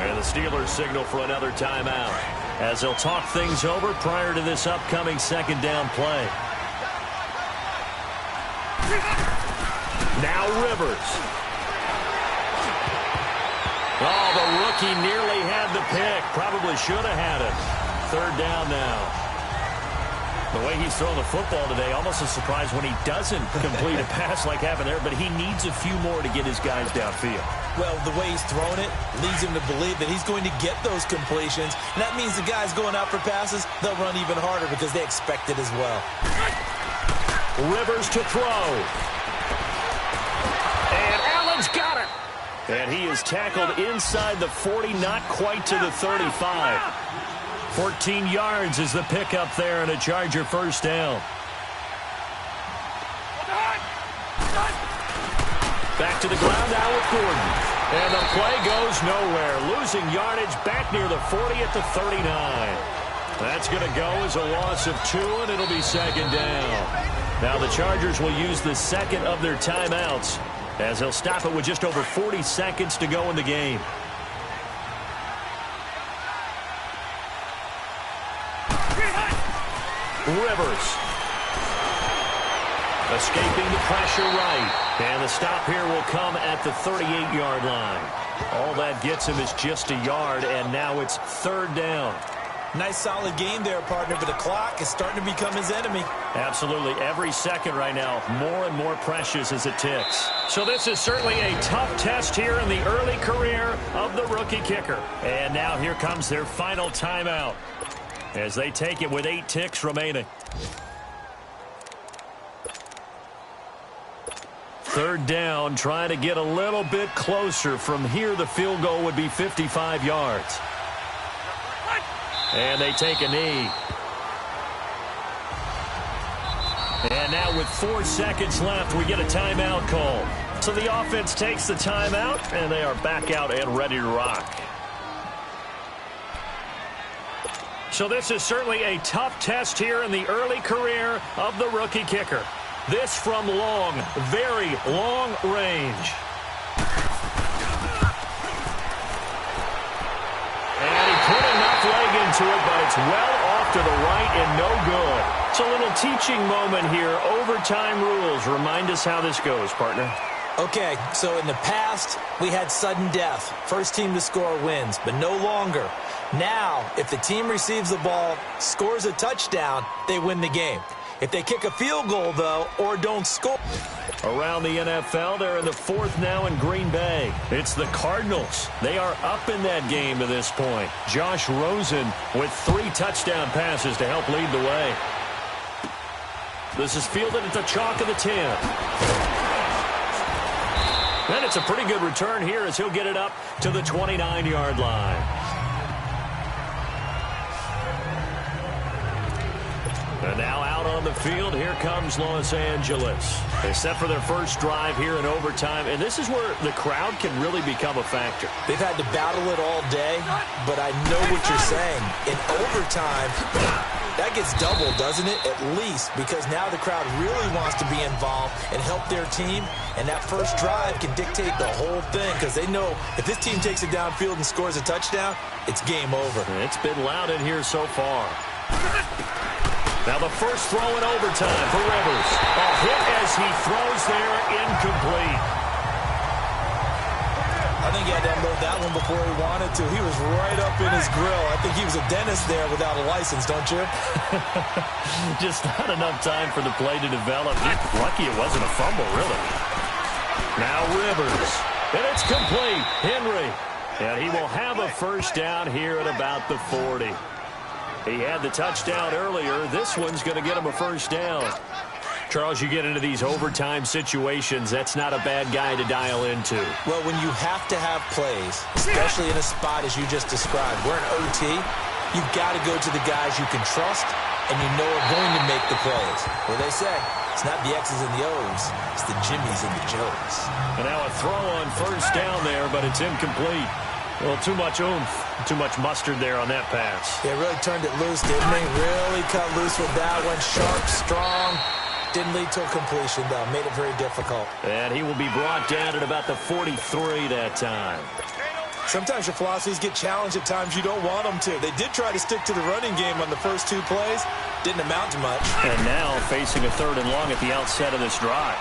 And the Steelers signal for another timeout as they'll talk things over prior to this upcoming second down play. Now Rivers. Oh, the rookie nearly had the pick. Probably should have had it. Third down now. The way he's throwing the football today, almost a surprise when he doesn't complete a pass like happened there, but he needs a few more to get his guys downfield. Well, the way he's throwing it leads him to believe that he's going to get those completions. And that means the guys going out for passes, they'll run even harder because they expect it as well. Rivers to throw. And Allen's got it. And he is tackled inside the 40, not quite to the 35. 14 yards is the pickup there and a Charger first down. Back to the ground now with Gordon. And the play goes nowhere. Losing yardage back near the 40 at the 39. That's going to go as a loss of 2, and it'll be second down. Now the Chargers will use the second of their timeouts as they'll stop it with just over 40 seconds to go in the game. Rivers. Escaping the pressure right. And the stop here will come at the 38-yard line. All that gets him is just a yard, and now it's third down. Nice solid game there, partner, but the clock is starting to become his enemy. Absolutely. Every second right now, more and more precious as it ticks. So this is certainly a tough test here in the early career of the rookie kicker. And now here comes their final timeout as they take it with 8 ticks remaining. Third down, trying to get a little bit closer. From here, the field goal would be 55 yards. And they take a knee. And now with 4 seconds left, we get a timeout call. So the offense takes the timeout, and they are back out and ready to rock. So this is certainly a tough test here in the early career of the rookie kicker. This from long, very long range. And he put enough leg into it, but it's well off to the right and no good. It's a little teaching moment here. Overtime rules. Remind us how this goes, partner. Okay, so in the past, we had sudden death. First team to score wins, but no longer. Now, if the team receives the ball, scores a touchdown, they win the game. If they kick a field goal, though, or don't score. Around the NFL, they're in the 4th now in Green Bay. It's the Cardinals. They are up in that game to this point. Josh Rosen with 3 touchdown passes to help lead the way. This is fielded at the chalk of the 10. And it's a pretty good return here as he'll get it up to the 29-yard line. And now out on the field, here comes Los Angeles. They set for their first drive here in overtime, and this is where the crowd can really become a factor. They've had to battle it all day, but I know what you're saying. In overtime, that gets doubled, doesn't it? At least, because now the crowd really wants to be involved and help their team, and that first drive can dictate the whole thing because they know if this team takes it downfield and scores a touchdown, it's game over. It's been loud in here so far. Now the first throw in overtime for Rivers. A hit as he throws there, incomplete. I think he had to unload that one before he wanted to. He was right up in his grill. I think he was a dentist there without a license, don't you? Just not enough time for the play to develop. Lucky it wasn't a fumble, really. Now Rivers. And it's complete. Henry. And he will have a first down here at about the 40. He had the touchdown earlier. This one's going to get him a first down. Charles, you get into these overtime situations, that's not a bad guy to dial into. Well, when you have to have plays, especially in a spot as you just described, we're in OT, you've got to go to the guys you can trust and you know are going to make the plays. Well, they say, it's not the X's and the O's, it's the Jimmies and the Joes. And now a throw on first down there, but it's incomplete. Well, too much oomph, too much mustard there on that pass. They really turned it loose, didn't they? Really cut loose with that one. Sharp, strong. Didn't lead to a completion, though. Made it very difficult. And he will be brought down at about the 43 that time. Sometimes your philosophies get challenged at times you don't want them to. They did try to stick to the running game on the first 2 plays. Didn't amount to much. And now facing a 3rd and long at the outset of this drive.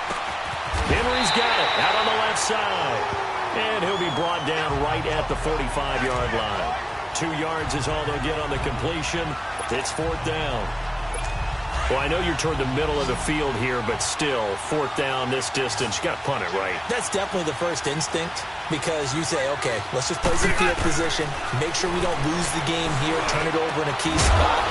Henry's got it out on the left side. And he'll be brought down right at the 45-yard line. 2 yards is all they'll get on the completion. It's 4th down. Well, I know you're toward the middle of the field here, but still, 4th down this distance, you got to punt it right. That's definitely the first instinct because you say, okay, let's just play some field position, make sure we don't lose the game here, turn it over in a key spot.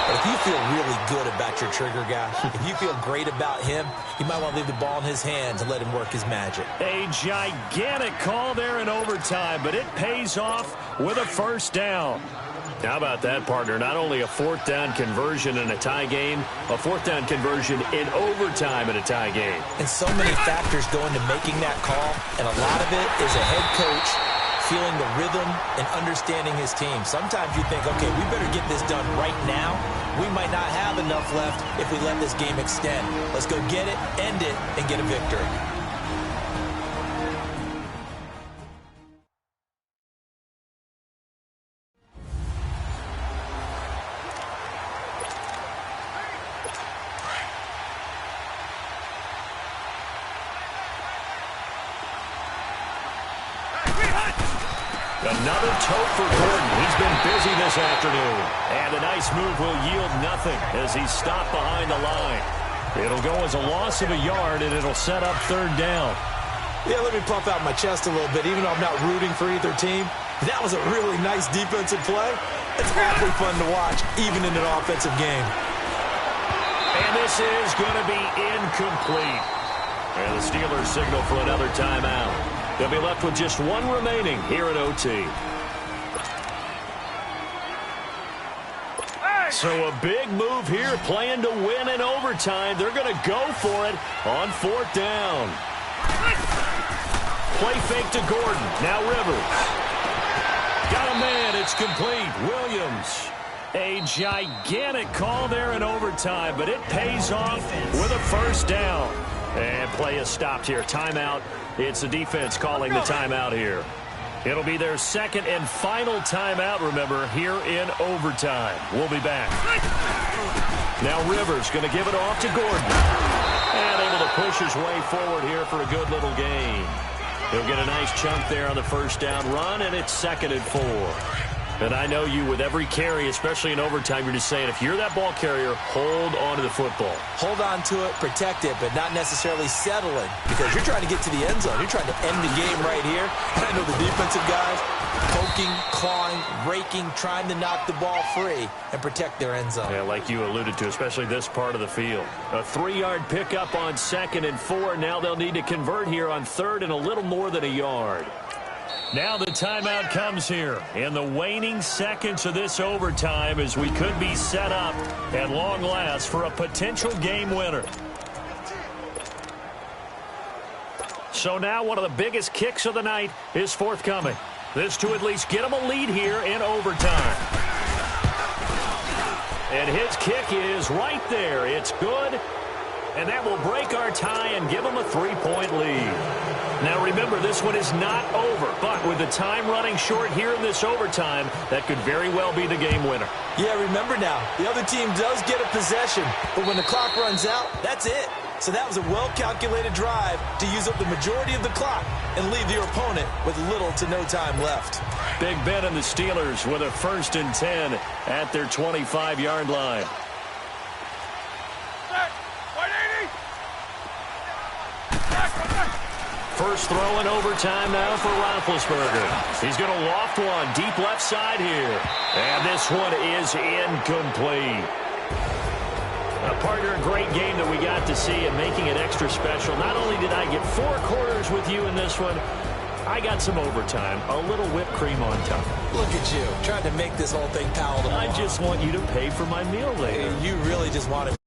But if you feel really good about your trigger guy, if you feel great about him, you might want to leave the ball in his hands and let him work his magic. A gigantic call there in overtime, but it pays off with a first down. How about that, partner? Not only a 4th down conversion in a tie game, a 4th down conversion in overtime in a tie game. And so many factors go into making that call, and a lot of it is a head coach feeling the rhythm and understanding his team. Sometimes you think, okay, we better get this done right now. We might not have enough left if we let this game extend. Let's go get it, end it, and get a victory. Another tote for Gordon. He's been busy this afternoon. And a nice move will yield nothing as he's stopped behind the line. It'll go as a loss of a yard, and it'll set up 3rd down. Yeah, let me puff out my chest a little bit, even though I'm not rooting for either team. That was a really nice defensive play. It's awfully fun to watch, even in an offensive game. And this is going to be incomplete. And the Steelers signal for another timeout. They'll be left with just 1 remaining here at OT. So a big move here, playing to win in overtime. They're going to go for it on 4th down. Play fake to Gordon. Now Rivers. Got a man. It's complete. Williams. A gigantic call there in overtime, but it pays off with a first down. And play is stopped here. Timeout. It's the defense calling the timeout here. It'll be their 2nd and final timeout, remember, here in overtime. We'll be back. Now Rivers going to give it off to Gordon. And able to push his way forward here for a good little gain. He'll get a nice chunk there on the first down run, and it's 2nd and 4. And I know you, with every carry, especially in overtime, you're just saying, if you're that ball carrier, hold on to the football. Hold on to it, protect it, but not necessarily settle it, because you're trying to get to the end zone. You're trying to end the game right here. And I know the defensive guys poking, clawing, raking, trying to knock the ball free and protect their end zone. Yeah, like you alluded to, especially this part of the field. A 3-yard pickup on 2nd and 4. Now they'll need to convert here on 3rd and a little more than a yard. Now the timeout comes here in the waning seconds of this overtime as we could be set up at long last for a potential game winner. So now one of the biggest kicks of the night is forthcoming. This to at least get him a lead here in overtime. And his kick is right there. It's good. And that will break our tie and give them a 3-point lead. Now remember, this one is not over, but with the time running short here in this overtime, that could very well be the game winner. Yeah, remember now, the other team does get a possession, but when the clock runs out, that's it. So that was a well-calculated drive to use up the majority of the clock and leave your opponent with little to no time left. Big Ben and the Steelers with a 1st and 10 at their 25-yard line. First throw in overtime now for Roethlisberger. He's going to loft one deep left side here. And this one is incomplete. Partner, a great game that we got to see and making it extra special. Not only did I get 4 quarters with you in this one, I got some overtime, a little whipped cream on top. Look at you, trying to make this whole thing palatable. I just want you to pay for my meal later. You really just want to.